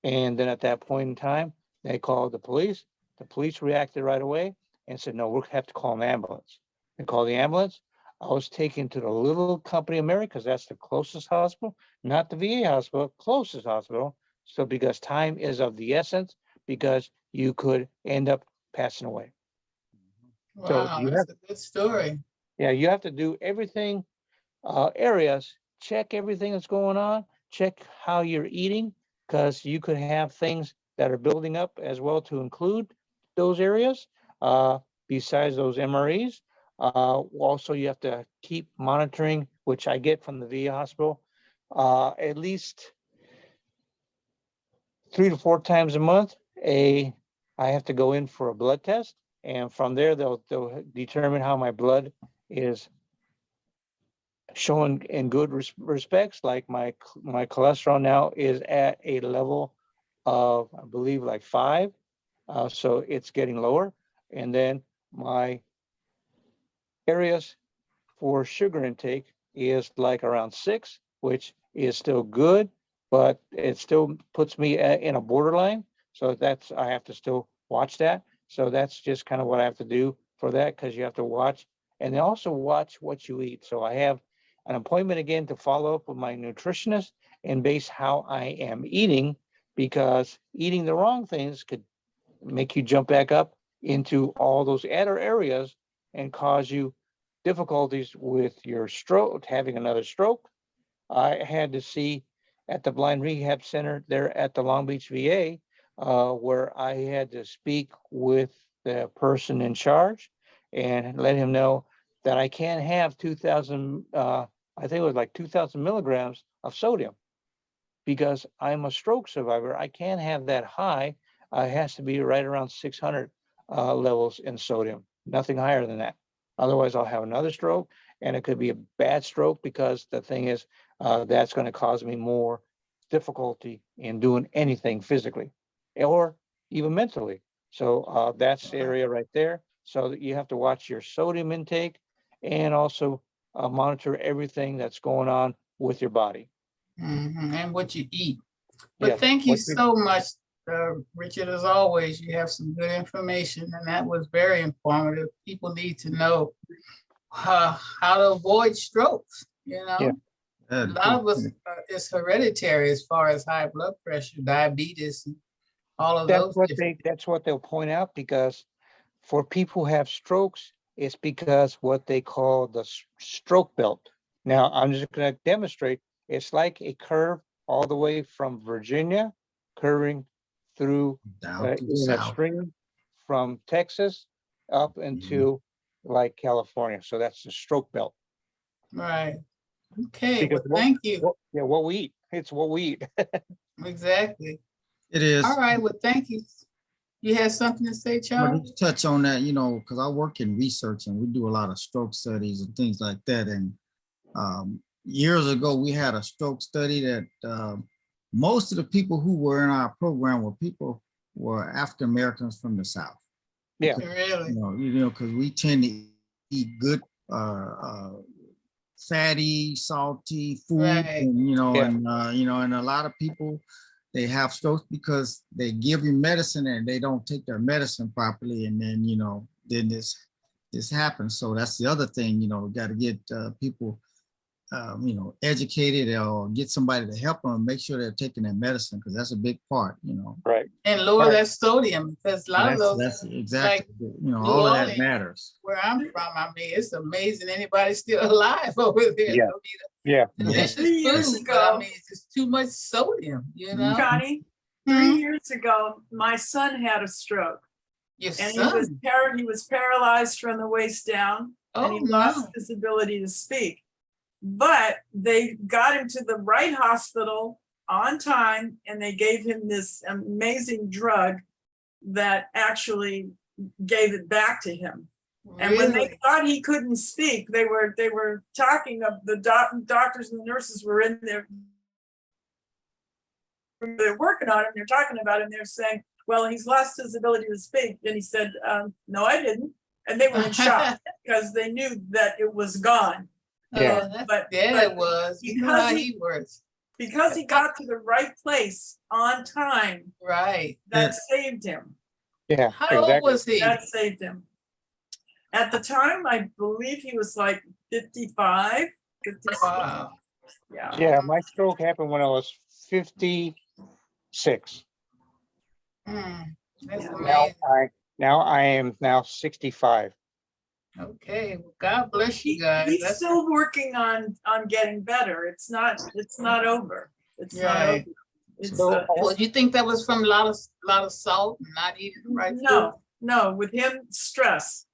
And then at that point in time, they called the police. The police reacted right away and said, no, we'll have to call an ambulance. They called the ambulance. I was taken to the little company of Mary, because that's the closest hospital, not the VA hospital, closest hospital. So because time is of the essence, because you could end up passing away. So Wow, you that's have, a good story. yeah, you have to do everything, areas, check everything that's going on, check how you're eating, because you could have things that are building up as well to include those areas, besides those MREs. Also, you have to keep monitoring, which I get from the VA hospital, at least 3 to 4 times a month. I have to go in for a blood test, and from there they'll determine how my blood is showing in good respects. Like my cholesterol now is at a level of, I believe, like 5. So it's getting lower. And then my areas for sugar intake is like around 6, which is still good, but it still puts me in a borderline. So that's, I have to still watch that. So that's just kind of what I have to do for that, because you have to watch and also watch what you eat. So I have an appointment again to follow up with my nutritionist and base how I am eating, because eating the wrong things could make you jump back up into all those other areas and cause you difficulties with your stroke, having another stroke. I had to see at the Blind Rehab Center there at the Long Beach VA, where I had to speak with the person in charge and let him know that I can't have 2,000, I think it was like 2,000 milligrams of sodium, because I'm a stroke survivor. I can't have that high. It has to be right around 600 levels in sodium, nothing higher than that. Otherwise, I'll have another stroke, and it could be a bad stroke, because the thing is, that's going to cause me more difficulty in doing anything physically or even mentally. So that's the area right there. So that you have to watch your sodium intake and also monitor everything that's going on with your body. And what you eat. But Yes. thank you What you- so much, Richard. As always, you have some good information, and that was very informative. People need to know how to avoid strokes. You know, Yeah. a lot of us, it's hereditary as far as high blood pressure, diabetes, and all of those. That's what they'll point out, because for people who have strokes, it's because what they call the stroke belt. Now, I'm just going to demonstrate. It's like a curve all the way from Virginia, curving through Down to the in a south. string from Texas up into like California. So that's the stroke belt. Right. Okay. Because Well, thank you. What we eat. It's what we eat. Exactly. It is. All right. Well, thank you. You had something to say, But Charles? just touch on that, you know, because I work in research and we do a lot of stroke studies and things like that. And years ago, we had a stroke study that most of the people who were in our program were African Americans from the South. Yeah. Really? You know, because we tend to eat good, fatty, salty food, Right. and Yeah. and a lot of people, they have strokes because they give you medicine and they don't take their medicine properly, and then then this happens. So that's the other thing. We got to get people educated, or get somebody to help them, make sure they're taking their medicine, because that's a big part. Right. And lower Right. that sodium, because a lot of those, That's exactly, like all of that Orleans, matters. where I'm from, I mean, it's amazing anybody's still alive over there. Yeah. Yeah. Delicious 3 years food, but I ago, mean, it's just too much sodium, Connie, 3 years ago, my son had a stroke. Your And son? he was paralyzed from the waist down, and he lost his ability to speak. But they got him to the right hospital on time, and they gave him this amazing drug that actually gave it back to him. And when they thought he couldn't speak, they were talking of the doctors and the nurses were in there. They're working on him. They're talking about him. They're saying, "Well, he's lost his ability to speak." And he said, "No, I didn't." And they were in shock because they knew that it was gone. Yeah. But it was. You know how he works. Because he got to the right place on time. Right. That saved him. Yeah. How old was he? That saved him. At the time, I believe he was like 55, 56. Wow. Yeah. Yeah. My stroke happened when I was 56. That's Now amazing. I am now 65. Okay. Well, God bless you guys. He's That's still working on getting better. It's not over. It's not right. over. It's, So, Well, you think that was from a lot of salt and not eating the right food? No, with him, stress.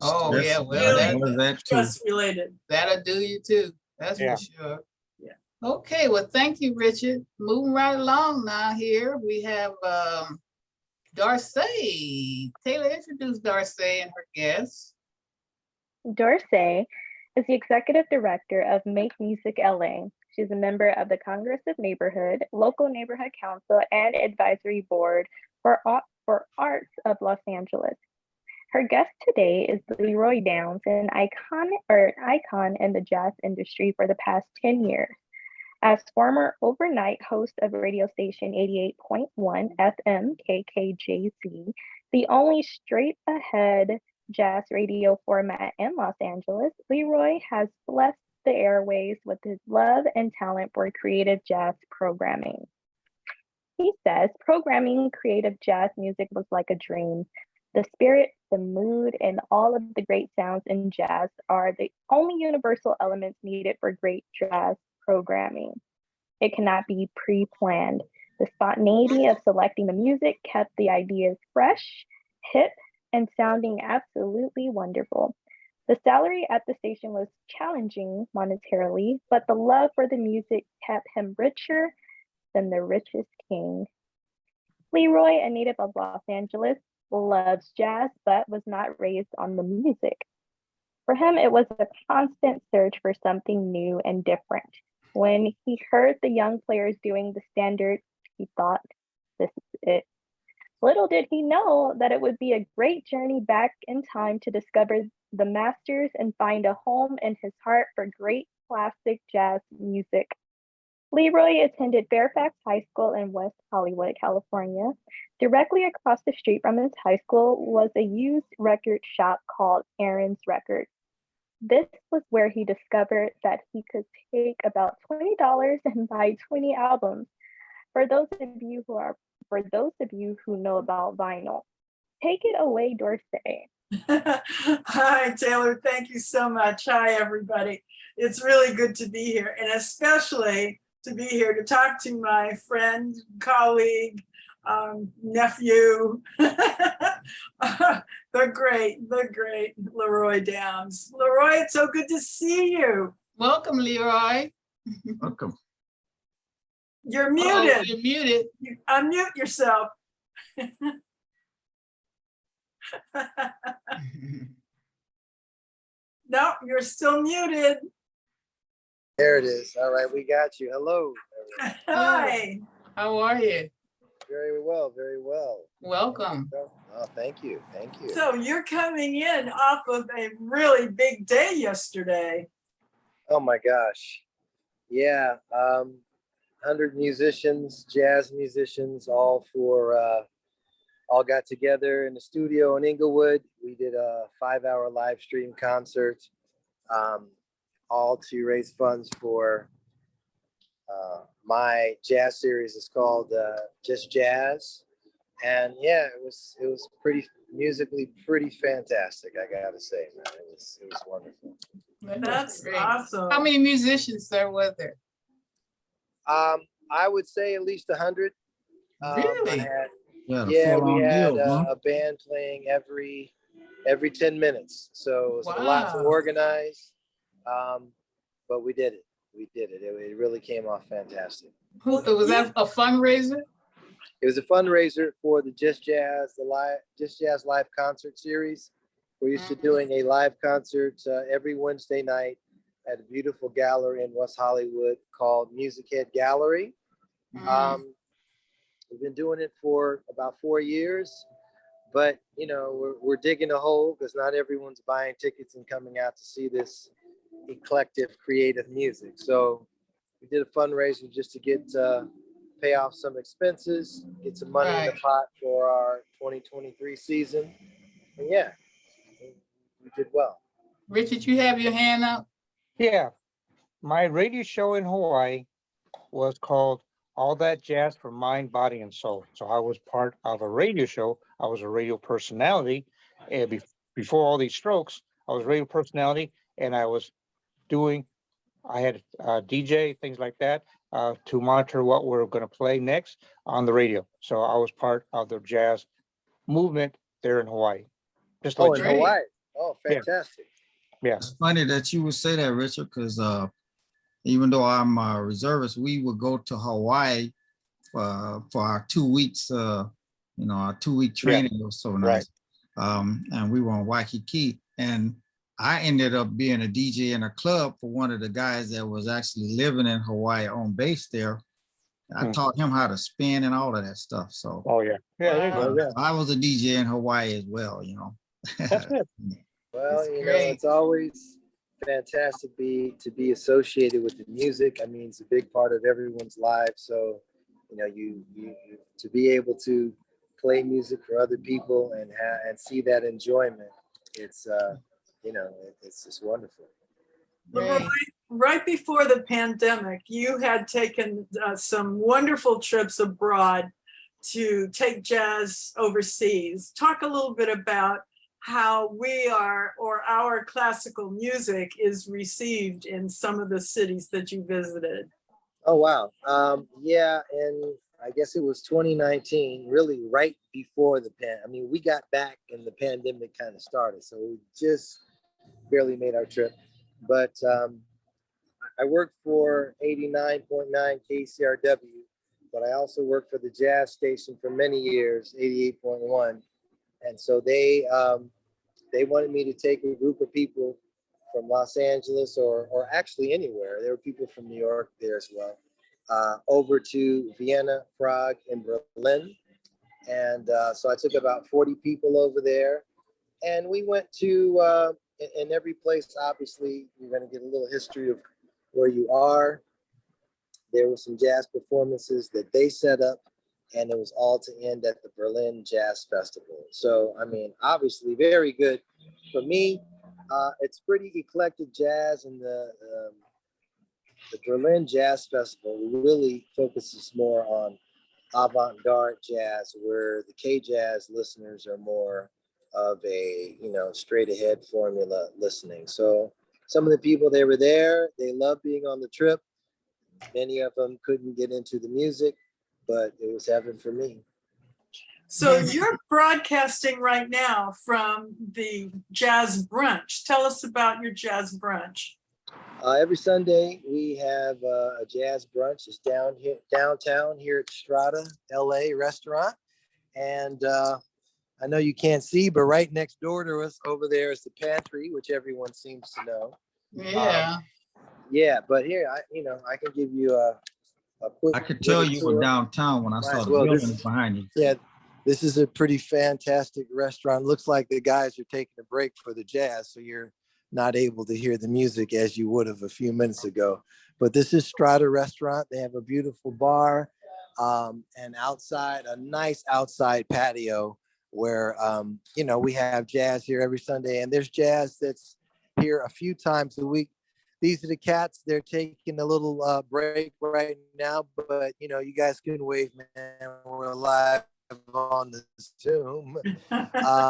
Oh yeah, well Really stress related. That'll do you too. That's Yeah. for sure. Yeah. Okay, well, thank you, Richard. Moving right along now here, we have Darcy. Taylor, introduce Darcy and her guests. Darcy is the executive director of Make Music LA. She's a member of the Congress of Neighborhood, local neighborhood council, and advisory board for Arts of Los Angeles. Her guest today is Leroy Downs, an icon in the jazz industry for the past 10 years. As former overnight host of radio station 88.1 FM KKJZ, the only straight ahead jazz radio format in Los Angeles, Leroy has blessed the airways with his love and talent for creative jazz programming. He says programming creative jazz music was like a dream. The spirit, the mood, and all of the great sounds in jazz are the only universal elements needed for great jazz programming. It cannot be pre-planned. The spontaneity of selecting the music kept the ideas fresh, hip, and sounding absolutely wonderful. The salary at the station was challenging monetarily, but the love for the music kept him richer than the richest king. Leroy, a native of Los Angeles, loves jazz, but was not raised on the music. For him, it was a constant search for something new and different. When he heard the young players doing the standard, he thought, this is it. Little did he know that it would be a great journey back in time to discover the masters and find a home in his heart for great classic jazz music. Leroy attended Fairfax High School in West Hollywood, California. Directly across the street from his high school was a used record shop called Aaron's Records. This was where he discovered that he could take about $20 and buy 20 albums. For those of you who know about vinyl, take it away, Dorsey. Hi, Taylor. Thank you so much. Hi, everybody. It's really good to be here, and especially to be here to talk to my friend, colleague, nephew, the great Leroy Downs. Leroy, it's so good to see you. Welcome, Leroy. Welcome. You're muted. Oh, you're muted. Unmute yourself. No, you're still muted. There it is. All right, we got you. Hello. Hi. How are you? Very well, very well. Welcome. Oh, thank you. Thank you. So you're coming in off of a really big day yesterday. Oh my gosh. Yeah. 100 musicians, jazz musicians, all got together in the studio in Inglewood. We did a 5-hour live stream concert, all to raise funds for my jazz series. Is called Just Jazz, and yeah, it was pretty musically pretty fantastic. I gotta say, man, it was wonderful. That's great. awesome. How many musicians there were there? I would say at least 100. Really? Yeah, we had a band playing every 10 minutes, so it was a lot to organize, but we did it. It really came off fantastic. Was that a fundraiser? It was a fundraiser for the Just Jazz live concert series. We're used to doing a live concert every Wednesday night at a beautiful gallery in West Hollywood called Music Head Gallery. We've been doing it for about 4 years, but we're digging a hole because not everyone's buying tickets and coming out to see this eclectic creative music. So we did a fundraiser just to pay off some expenses, get some money in the pot for our 2023 season. And yeah, we did well. Richard, you have your hand up? Yeah. My radio show in Hawaii was called All That Jazz for Mind, Body, and Soul. So I was part of a radio show. I was a radio personality. And before all these strokes, I was a radio personality, and I had a DJ, things like that, to monitor what we're going to play next on the radio. So I was part of the jazz movement there in Hawaii. Just in Hawaii. Oh, fantastic. Yeah. It's funny that you would say that, Richard, because even though I'm a reservist, we would go to Hawaii for our 2 weeks, our 2-week training. It was so nice. And we were on Waikiki. And I ended up being a DJ in a club for one of the guys that was actually living in Hawaii on base there. I taught him how to spin and all of that stuff. So, Oh yeah, yeah, there you go. Yeah, I was a DJ in Hawaii as well, you know. that's good. Well, That's you know, great. it's always fantastic to be associated with the music. I mean, it's a big part of everyone's life. So, you know, you to be able to play music for other people and see that enjoyment, it's you know, it's just wonderful. Leroy, Great. right before the pandemic, you had taken some wonderful trips abroad to take jazz overseas. Talk a little bit about how we are, or our classical music is received in some of the cities that you visited. Oh, wow. Yeah, and I guess it was 2019, really right before I mean, we got back and the pandemic kind of started, so we just barely made our trip. But I worked for 89.9 KCRW, but I also worked for the jazz station for many years, 88.1. And so they wanted me to take a group of people from Los Angeles or actually anywhere. There were people from New York there as well, over to Vienna, Prague, and Berlin. And so I took about 40 people over there. And we went to, in every place, obviously, you're going to get a little history of where you are. There were some jazz performances that they set up, and it was all to end at the Berlin Jazz Festival. So, I mean, obviously very good. For me, it's pretty eclectic jazz, and the Berlin Jazz Festival really focuses more on avant-garde jazz, where the K-jazz listeners are more of a, you know, straight ahead formula listening. So some of the people, they were there, they loved being on the trip. Many of them couldn't get into the music, but it was heaven for me. So you're broadcasting right now from the jazz brunch. Tell us about your jazz brunch. Every Sunday we have a jazz brunch. It's downtown here at Strata LA restaurant, and I know you can't see, but right next door to us over there is the pantry, which everyone seems to know. Yeah. Yeah, but here I can give you a quick. I could tell you were tour. downtown when I saw the Well, buildings behind you. Yeah, this is a pretty fantastic restaurant. Looks like the guys are taking a break for the jazz, so you're not able to hear the music as you would have a few minutes ago. But this is Strata Restaurant. They have a beautiful bar, and outside, a nice outside patio where, you know, we have jazz here every Sunday, and there's jazz that's here a few times a week. These are the cats. They're taking a little break right now, but you know, you guys can wave, man. We're live on the Zoom.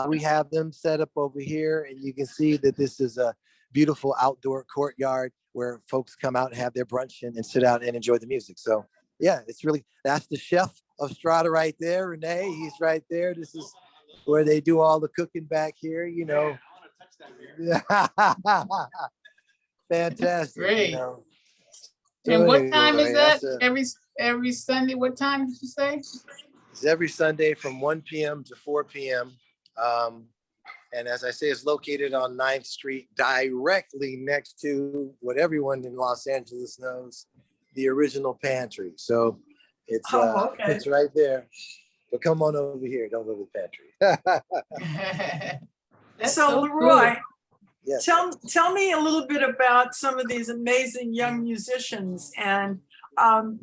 We have them set up over here, and you can see that this is a beautiful outdoor courtyard where folks come out and have their brunch and sit out and enjoy the music. So yeah, it's really, that's the chef of Strata right there, Renee. He's right there. This is where they do all the cooking back here, you know. Fantastic. Great. You know. And So what time is anyway, that? Every Sunday? What time did you say? It's every Sunday from 1 p.m. to 4 p.m. And as I say, it's located on 9th Street, directly next to what everyone in Los Angeles knows, the original pantry. So it's it's right there. But come on over here. Don't go to the pantry. So Leroy, cool. Yes. Tell me a little bit about some of these amazing young musicians. And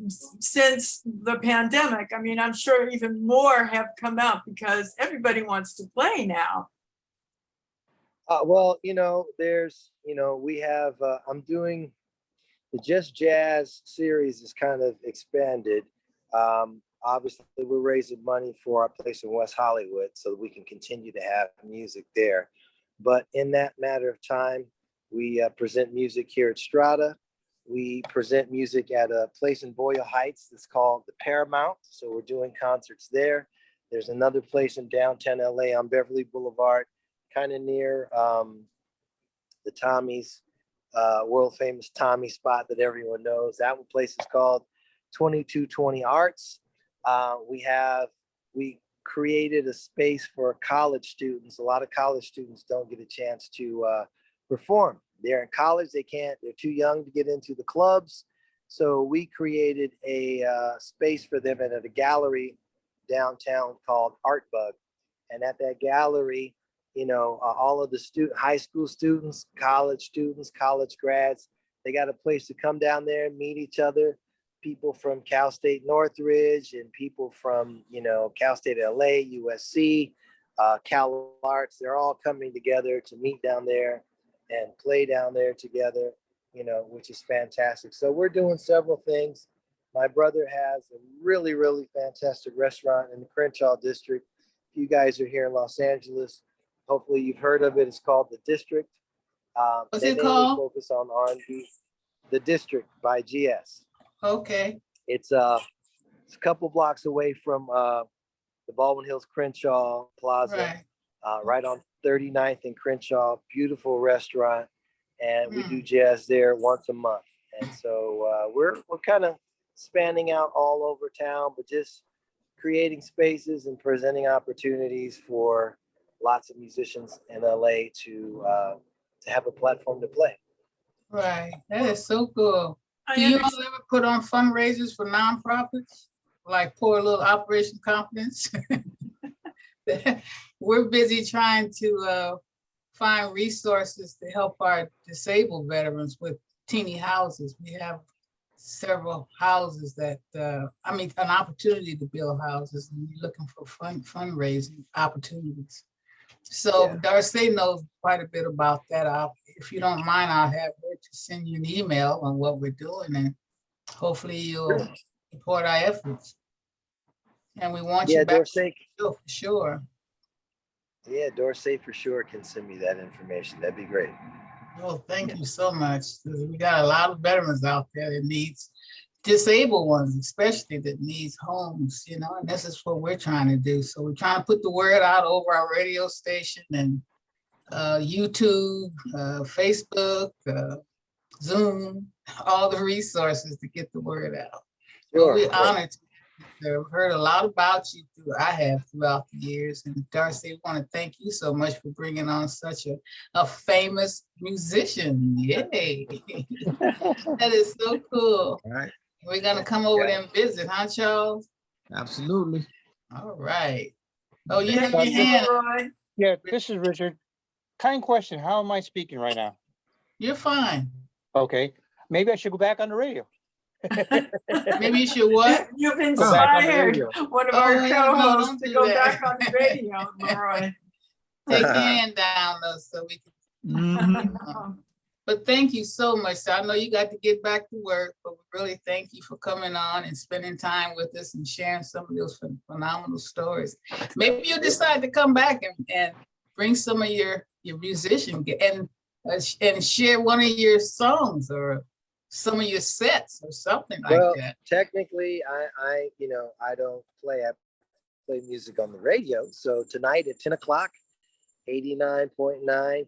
since the pandemic, I mean, I'm sure even more have come out because everybody wants to play now. Well, you know, there's, you know, we have, I'm doing the Just Jazz series is kind of expanded. Obviously, we're raising money for our place in West Hollywood so that we can continue to have music there. But in that matter of time, we present music here at Strata. We present music at a place in Boyle Heights that's called the Paramount. So we're doing concerts there. There's another place in downtown LA on Beverly Boulevard, kind of near the Tommy's, world famous Tommy spot that everyone knows. That one place is called 2220 Arts. We created a space for college students. A lot of college students don't get a chance to perform. They're in college, they're too young to get into the clubs. So we created a space for them at a gallery downtown called Art Bug. And at that gallery, all of the high school students, college grads, they got a place to come down there and meet each other. People from Cal State Northridge and people from, Cal State LA, USC, Cal Arts, they're all coming together to meet down there and play down there together, which is fantastic. So we're doing several things. My brother has a really, really fantastic restaurant in the Crenshaw district. If you guys are here in Los Angeles, hopefully you've heard of it. It's called The District. What's it called? Focus on R&B. The District by GS. Okay. It's a couple blocks away from the Baldwin Hills Crenshaw Plaza, right on 39th and Crenshaw. Beautiful restaurant, and we do jazz there once a month. And so we're kind of spanning out all over town, but just creating spaces and presenting opportunities for lots of musicians in LA to have a platform to play. Right, that is so cool. Do you all ever put on fundraisers for nonprofits, like Poor Little Operation Confidence? We're busy trying to find resources to help our disabled veterans with teeny houses. We have several houses that, an opportunity to build houses, and we're looking for fundraising opportunities. So Darcy knows quite a bit about that. If you don't mind, I'll have her to send you an email on what we're doing, and hopefully you'll support our efforts. And we want you back for sure. Yeah, Dorsey for sure can send me that information. That'd be great. Oh, thank you so much. We got a lot of veterans out there that needs, disabled ones especially, that needs homes, and this is what we're trying to do. So we're trying to put the word out over our radio station and YouTube, Facebook, Zoom, all the resources to get the word out. Sure. We're honored to have heard a lot about you. I have throughout the years. And Darcy, I want to thank you so much for bringing on such a famous musician. Yay. That is so cool. All right. We're going to come over there and visit, huh, Charles? Absolutely. All right. Oh, you have your hand. Yeah, this is Richard. Kind question. How am I speaking right now? You're fine. Okay. Maybe I should go back on the radio. Maybe you should what? You've inspired one of our co-hosts to go back on the radio, Leroy. Take your hand down, though, so we can. But thank you so much. I know you got to get back to work, but we really thank you for coming on and spending time with us and sharing some of those phenomenal stories. Maybe you decide to come back and bring some of your musician and share one of your songs or some of your sets or something like that. Technically, I don't play. I play music on the radio. So tonight at 10 o'clock, 89.9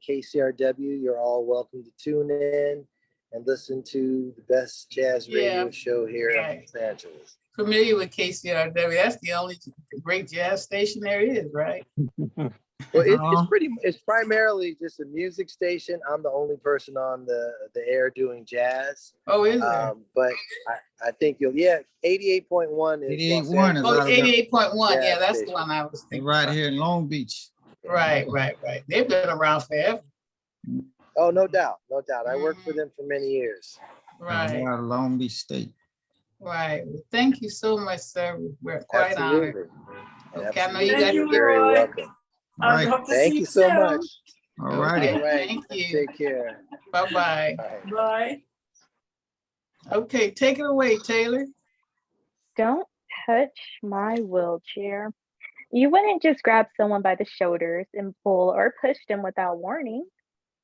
KCRW, you're all welcome to tune in and listen to the best jazz radio show here in Los Angeles. Familiar with KCRW? That's the only great jazz station there is, right? Well, it's primarily just a music station. I'm the only person on the air doing jazz. Oh, is it? But I think 88.1 is 88.1 is 88.1. Yeah, that's the one I was thinking. Right here in Long Beach. Right. They've been around forever. Oh, no doubt. I worked for them for many years. Right. Long Beach State. Right. Well, thank you so much, sir. We're quite honored. Okay, I know you got You're very welcome. All right. Thank you so much. All righty. All right. Thank you. Take care. Bye-bye. Bye. Okay, take it away, Taylor. Don't touch my wheelchair. You wouldn't just grab someone by the shoulders and pull or push them without warning.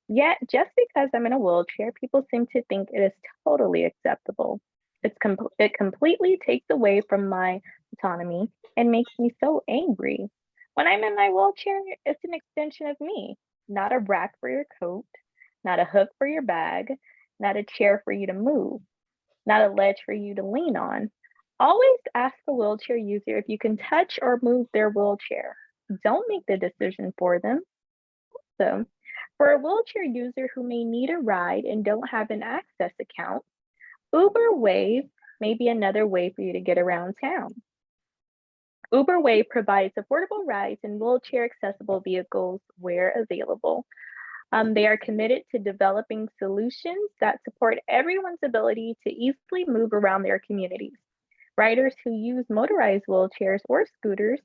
Yet, just because I'm in a wheelchair, people seem to think it is totally acceptable. It completely takes away from my autonomy and makes me so angry. When I'm in my wheelchair, it's an extension of me, not a rack for your coat, not a hook for your bag, not a chair for you to move, not a ledge for you to lean on. Always ask the wheelchair user if you can touch or move their wheelchair. Don't make the decision for them. So, For a wheelchair user who may need a ride and don't have an access account, Uber Wave may be another way for you to get around town. Uber Wave provides affordable rides in wheelchair accessible vehicles where available. They are committed to developing solutions that support everyone's ability to easily move around their communities. Riders who use motorized wheelchairs or scooters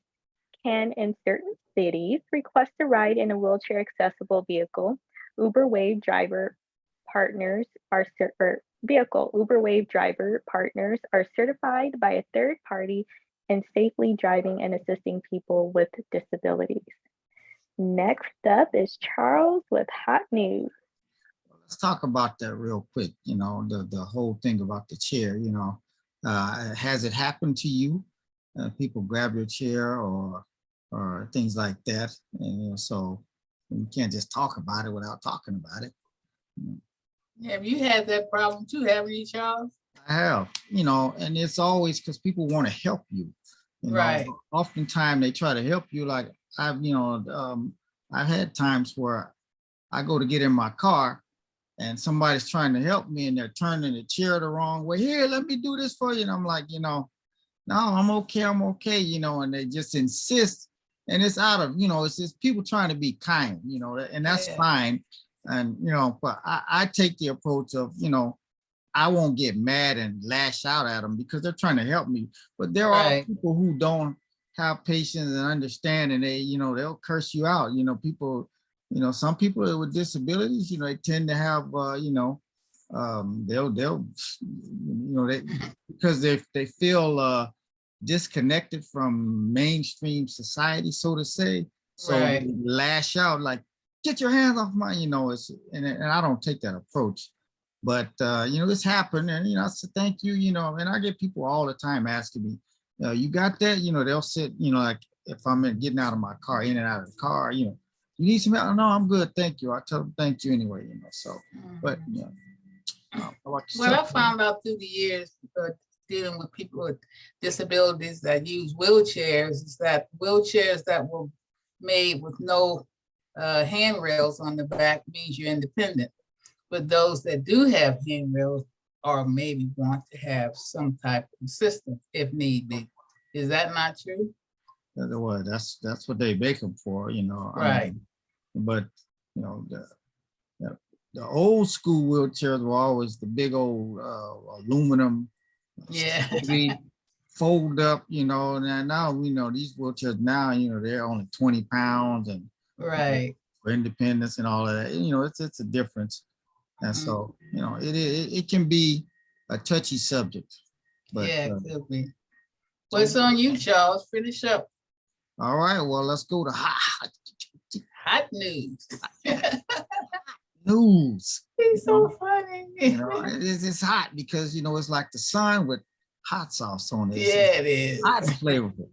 can, in certain cities, request a ride in a wheelchair accessible vehicle. Uber Wave driver partners are Uber Wave driver partners are certified by a third party in safely driving and assisting people with disabilities. Next up is Charles with hot news. Let's talk about that real quick. You know, the whole thing about the chair. You know, has it happened to you? People grab your chair or things like that. And, you know, so you can't just talk about it without talking about it. Have you had that problem too, haven't you, Charles? I have, you know, and it's always because people want to help you. You know, Right. oftentimes they try to help you. Like I've had times where I go to get in my car and somebody's trying to help me and they're turning the chair the wrong way. Here, let me do this for you. And I'm like, you know, no, I'm okay, you know, and they just insist. And it's out of, you know, it's just people trying to be kind, you know, and that's fine. And, you know, but I take the approach of, you know, I won't get mad and lash out at them because they're trying to help me. But there are people who don't have patience and understand, and they, you know, they'll curse you out. You know, people, you know, some people with disabilities, you know, they tend to have, you know, they'll, you know, because they feel disconnected from mainstream society, so to say. So they lash out like, get your hands off my, you know, and I don't take that approach. But, you know, this happened and, you know, I said, thank you, you know, and I get people all the time asking me, you got that? You know, they'll sit, you know, like if I'm getting out of my car, in and out of the car, you know, you need some help? No, I'm good. Thank you. I tell them thank you anyway, you know, so, but, you know. Well, I found out through the years dealing with people with disabilities that use wheelchairs is that wheelchairs that were made with no handrails on the back means you're independent. But those that do have handrails or maybe want to have some type of assistance if need be. Is that not true? That's what they make them for, you know. Right. But, you know, the old school wheelchairs were always the big old aluminum, maybe fold up, you know, and now we know these wheelchairs now, you know, they're only 20 pounds and you know, for independence and all of that, you know, it's a difference. And so, you know, it can be a touchy subject. But, it could be. Well, it's on you, Charles. Finish up. All right, well, let's go to hot news. News. He's so funny. You know, it's hot because, you know, it's like the sun with hot sauce on it. Yeah, it is. Hot and flavorful.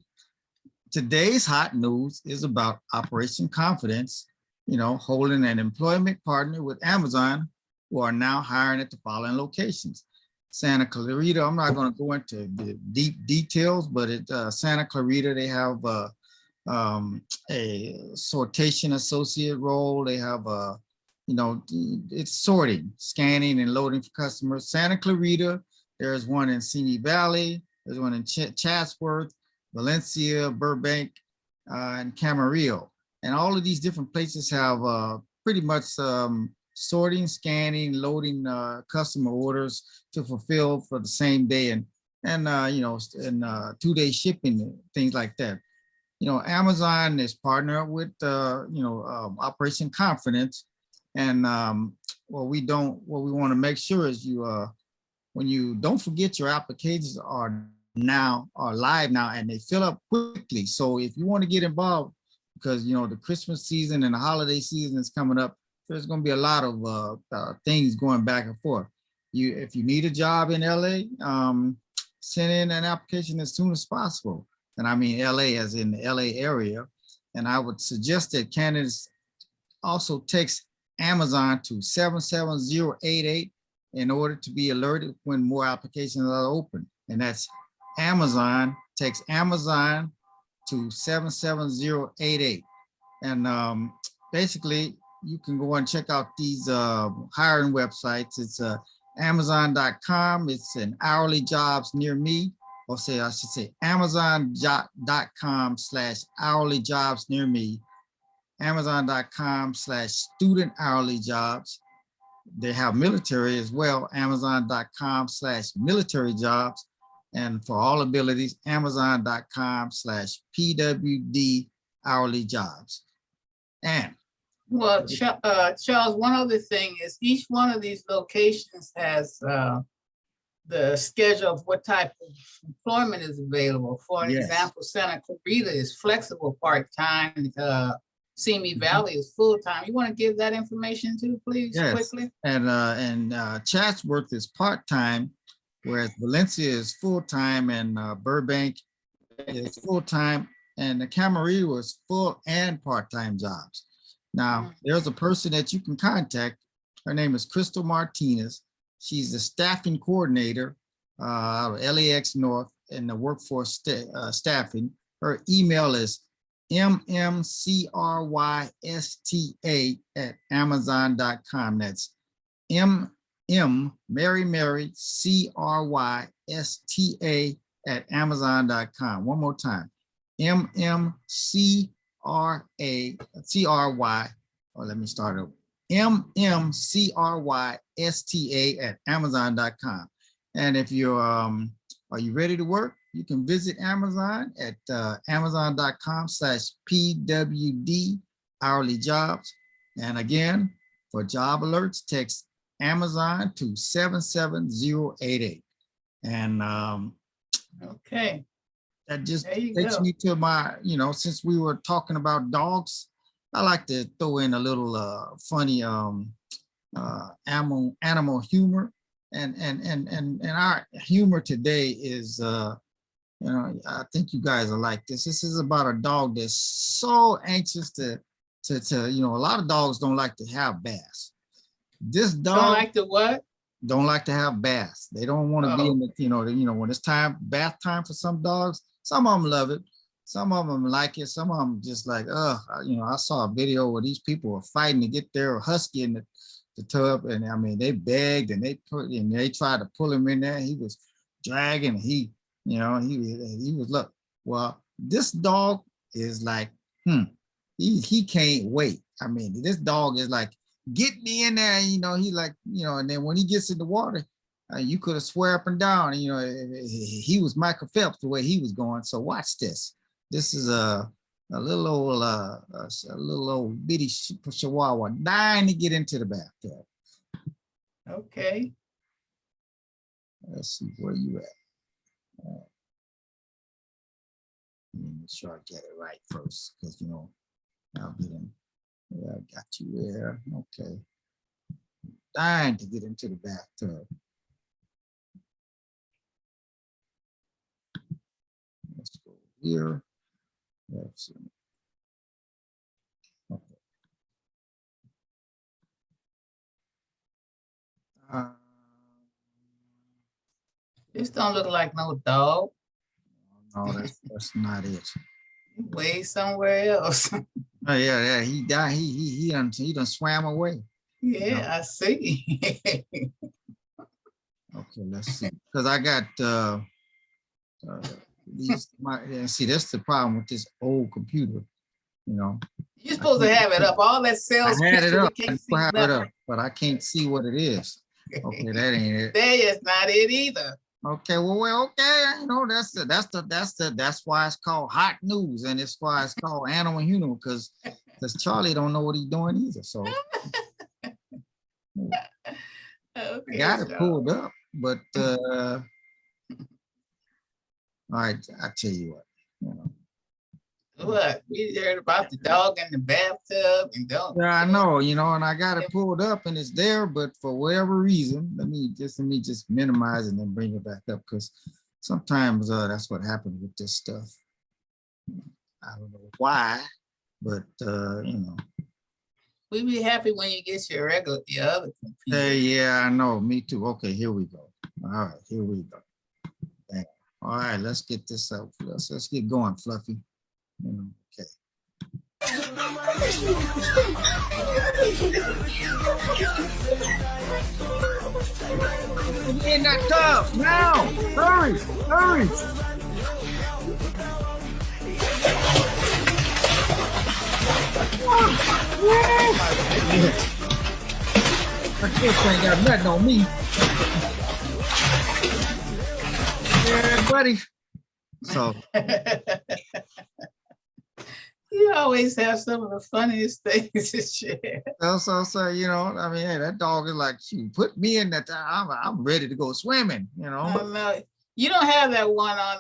Today's hot news is about Operation Confidence, you know, holding an employment partner with Amazon, who are now hiring at the following locations. Santa Clarita, I'm not going to go into the deep details, but at Santa Clarita, they have a sortation associate role. They have you know, it's sorting, scanning and loading for customers. Santa Clarita, there's one in Simi Valley, there's one in Chatsworth, Valencia, Burbank, and Camarillo. And all of these different places have pretty much sorting, scanning, loading customer orders to fulfill for the same day and you know, and 2-day shipping, things like that. You know, Amazon is partnered with you know, Operation Confidence, and what we want to make sure is you when you don't forget your applications are live now and they fill up quickly. So if you want to get involved, because you know the Christmas season and the holiday season is coming up, there's going to be a lot of things going back and forth. If you need a job in LA, send in an application as soon as possible. And I mean LA as in the LA area. And I would suggest that candidates also text Amazon to 77088 in order to be alerted when more applications are open. And that's Amazon, text Amazon to 77088. And basically, you can go and check out these hiring websites. It's Amazon.com. It's an hourly jobs near me. Or say, I should say Amazon.com/hourly jobs near me. Amazon.com/student hourly jobs. They have military as well. Amazon.com/military jobs. And for all abilities, Amazon.com/PWD hourly jobs. And Well, Charles, one other thing is each one of these locations has the schedule of what type of employment is available. For an Yes. example, Santa Clarita is flexible part-time. Simi Valley is full-time. You want to give that information too, please, yes, quickly? and Chatsworth is part-time, whereas Valencia is full-time, and Burbank is full-time, and the Camarillo is full and part-time jobs. Now, there's a person that you can contact. Her name is Crystal Martinez. She's the staffing coordinator out of LAX North in the workforce staffing. Her email is mmcrysta@amazon.com. That's Mary CRYSTA@amazon.com. One more time. MMCRY, or let me start over. MMCRYSTA@amazon.com. And if you're, are you ready to work? You can visit Amazon at Amazon.com/PWD hourly jobs. And again, for job alerts, text Amazon to 77088. And Okay. that just There you takes go. me to my, since we were talking about dogs, I like to throw in a little funny animal humor, and our humor today is I think you guys are like this. This is about a dog that's so anxious to a lot of dogs don't like to have baths. This dog Don't like the what? Don't like to have baths. They don't want to be in the, when it's bath time for some dogs. Some of them love it. Some of them like it. Some of them just like, I saw a video where these people were fighting to get their husky in the tub. And I mean, they begged and they tried to pull him in there. He was dragging. He was, look, well, this dog is like, he can't wait. I mean, this dog is like, get me in there. He like, and then when he gets in the water, you could have swear up and down, he was Michael Phelps the way he was going. So watch this. This is a little old bitty chihuahua dying to get into the bathtub. Okay. Let's see where you at. Let me make sure I get it right first, because I'll get in. Yeah, I got you there. Okay. Dying to get into the bathtub. Let's go here. Let's see. Okay. This don't look like no dog. No, that's not it. Way somewhere else. Oh yeah, he died. He done swam away. Yeah, I see. Okay, let's see. Because I got these. See, that's the problem with this old computer. You're supposed to have it up. All that sales I had it picture, we up. can't see I have it nothing. up, but I can't see what it is. Okay, that ain't it. There is not it either. Okay, well, okay, that's why it's called hot news, and it's why it's called animal humor, because Charlie don't know what he's doing either. So Okay, I got it pulled up, but all right, I tell you what, What? We heard about the dog in the bathtub and don't. Yeah, I know, and I got it pulled up and it's there, but for whatever reason, let me just minimize and then bring it back up, because sometimes that's what happens with this stuff. I don't know why, but We be happy when you get your other computer. Hey, yeah, I know, me too. Okay, here we go. All right, here we go. Dang. All right, let's get this up. Let's get going, Fluffy. Okay. Get in that tub now! Hurry! Hurry! I still ain't got nothing on me. Yeah, buddy. So You always have some of the funniest things to share. so, you know, I mean, hey, that dog is like, she put me in that time. I'm ready to go swimming, you know. No, you don't have that one on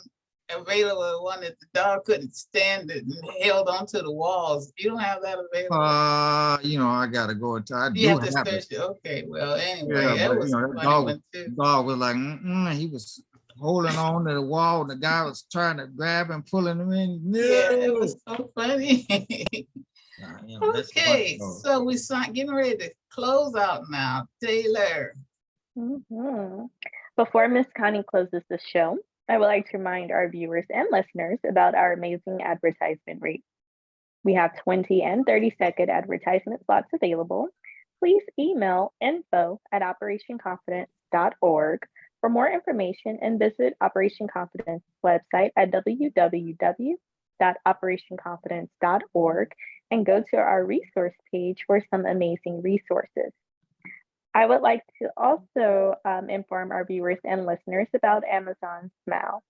available, one that the dog couldn't stand it and held onto the walls. You don't have that available. You know, I gotta go until I You do have to have it. search it. Okay, well, anyway, Yeah, that but was you a know, that funny one too. dog was like, he was holding on to the wall, and the guy was trying to grab him, pulling him in. Yeah, it No. was so funny. You know, that's Okay, funny. so we getting ready to close out now. Taylor. Mhm. Before Miss Connie closes the show, I would like to remind our viewers and listeners about our amazing advertisement rate. We have 20 and 30-second advertisement slots available. Please email info@operationconfidence.org for more information and visit Operation Confidence website at www.operationconfidence.org and go to our resource page for some amazing resources. I would like to also inform our viewers and listeners about Amazon Smile.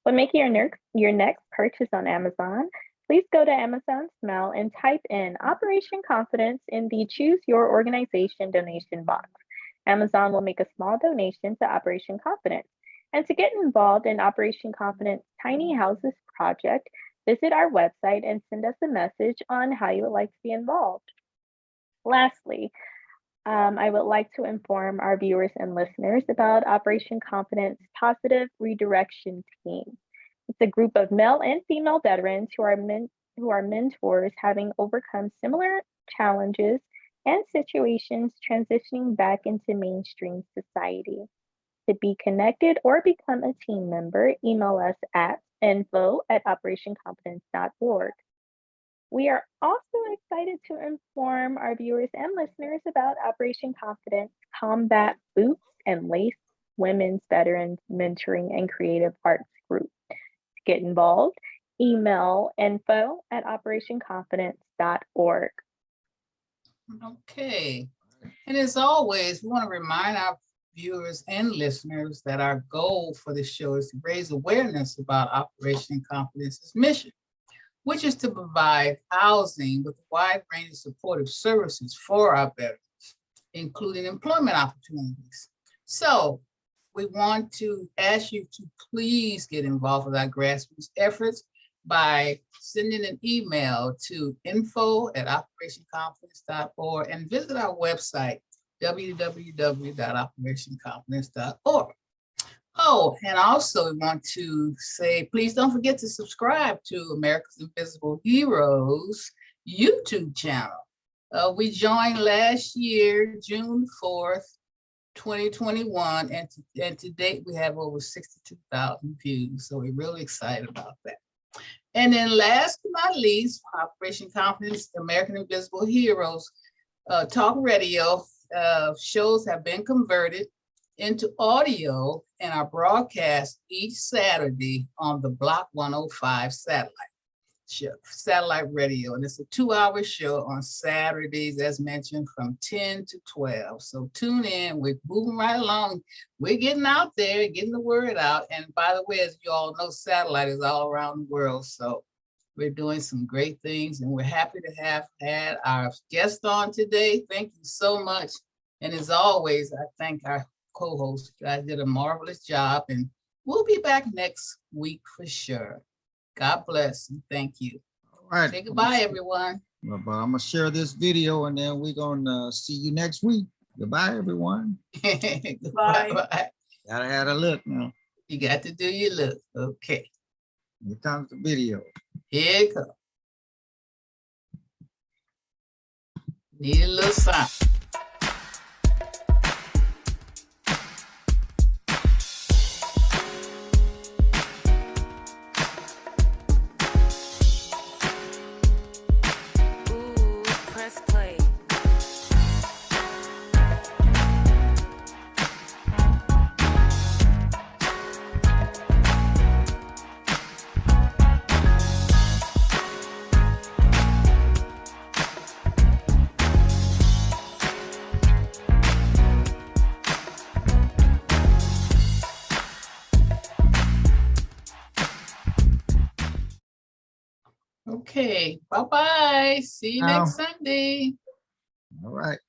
When making your next purchase on Amazon, please go to Amazon Smile and type in Operation Confidence in the Choose Your Organization donation box. Amazon will make a small donation to Operation Confidence. And to get involved in Operation Confidence Tiny Houses project, visit our website and send us a message on how you would like to be involved. Lastly, I would like to inform our viewers and listeners about Operation Confidence Positive Redirection Team. It's a group of male and female veterans who are mentors having overcome similar challenges and situations transitioning back into mainstream society. To be connected or become a team member, email us at info@operationconfidence.org. We are also excited to inform our viewers and listeners about Operation Confidence Combat Boots and Lace Women's Veterans Mentoring and Creative Arts Group. To get involved, email info@operationconfidence.org. Okay. And as always, we want to remind our viewers and listeners that our goal for the show is to raise awareness about Operation Confidence's mission, which is to provide housing with a wide range of supportive services for our veterans, including employment opportunities. So we want to ask you to please get involved with our grassroots efforts by sending an email to info@operationconfidence.org and visit our website, www.operationconfidence.org. Oh, and also we want to say, please don't forget to subscribe to America's Invisible Heroes YouTube channel. We joined last year, June 4th, 2021, and to date we have over 62,000 views. So we're really excited about that. And then last but not least, Operation Confidence, American Invisible Heroes talk radio shows have been converted into audio and are broadcast each Saturday on the Block 105 satellite radio. And it's a 2-hour show on Saturdays, as mentioned, from 10 to 12. So tune in, we're moving right along. We're getting out there, getting the word out. And by the way, as you all know, satellite is all around the world. So we're doing some great things and we're happy to have had our guest on today. Thank you so much. And as always, I thank our co-hosts. You guys did a marvelous job and we'll be back next week for sure. God bless and thank you. All right. Say goodbye, everyone. But I'm gonna share this video and then we're gonna see you next week. Goodbye, everyone. Goodbye. Gotta have a look now. You got to do your look. Okay. Here comes the video. Here it comes. Need a little sign. Okay, bye-bye. See you Now. next Sunday. All right.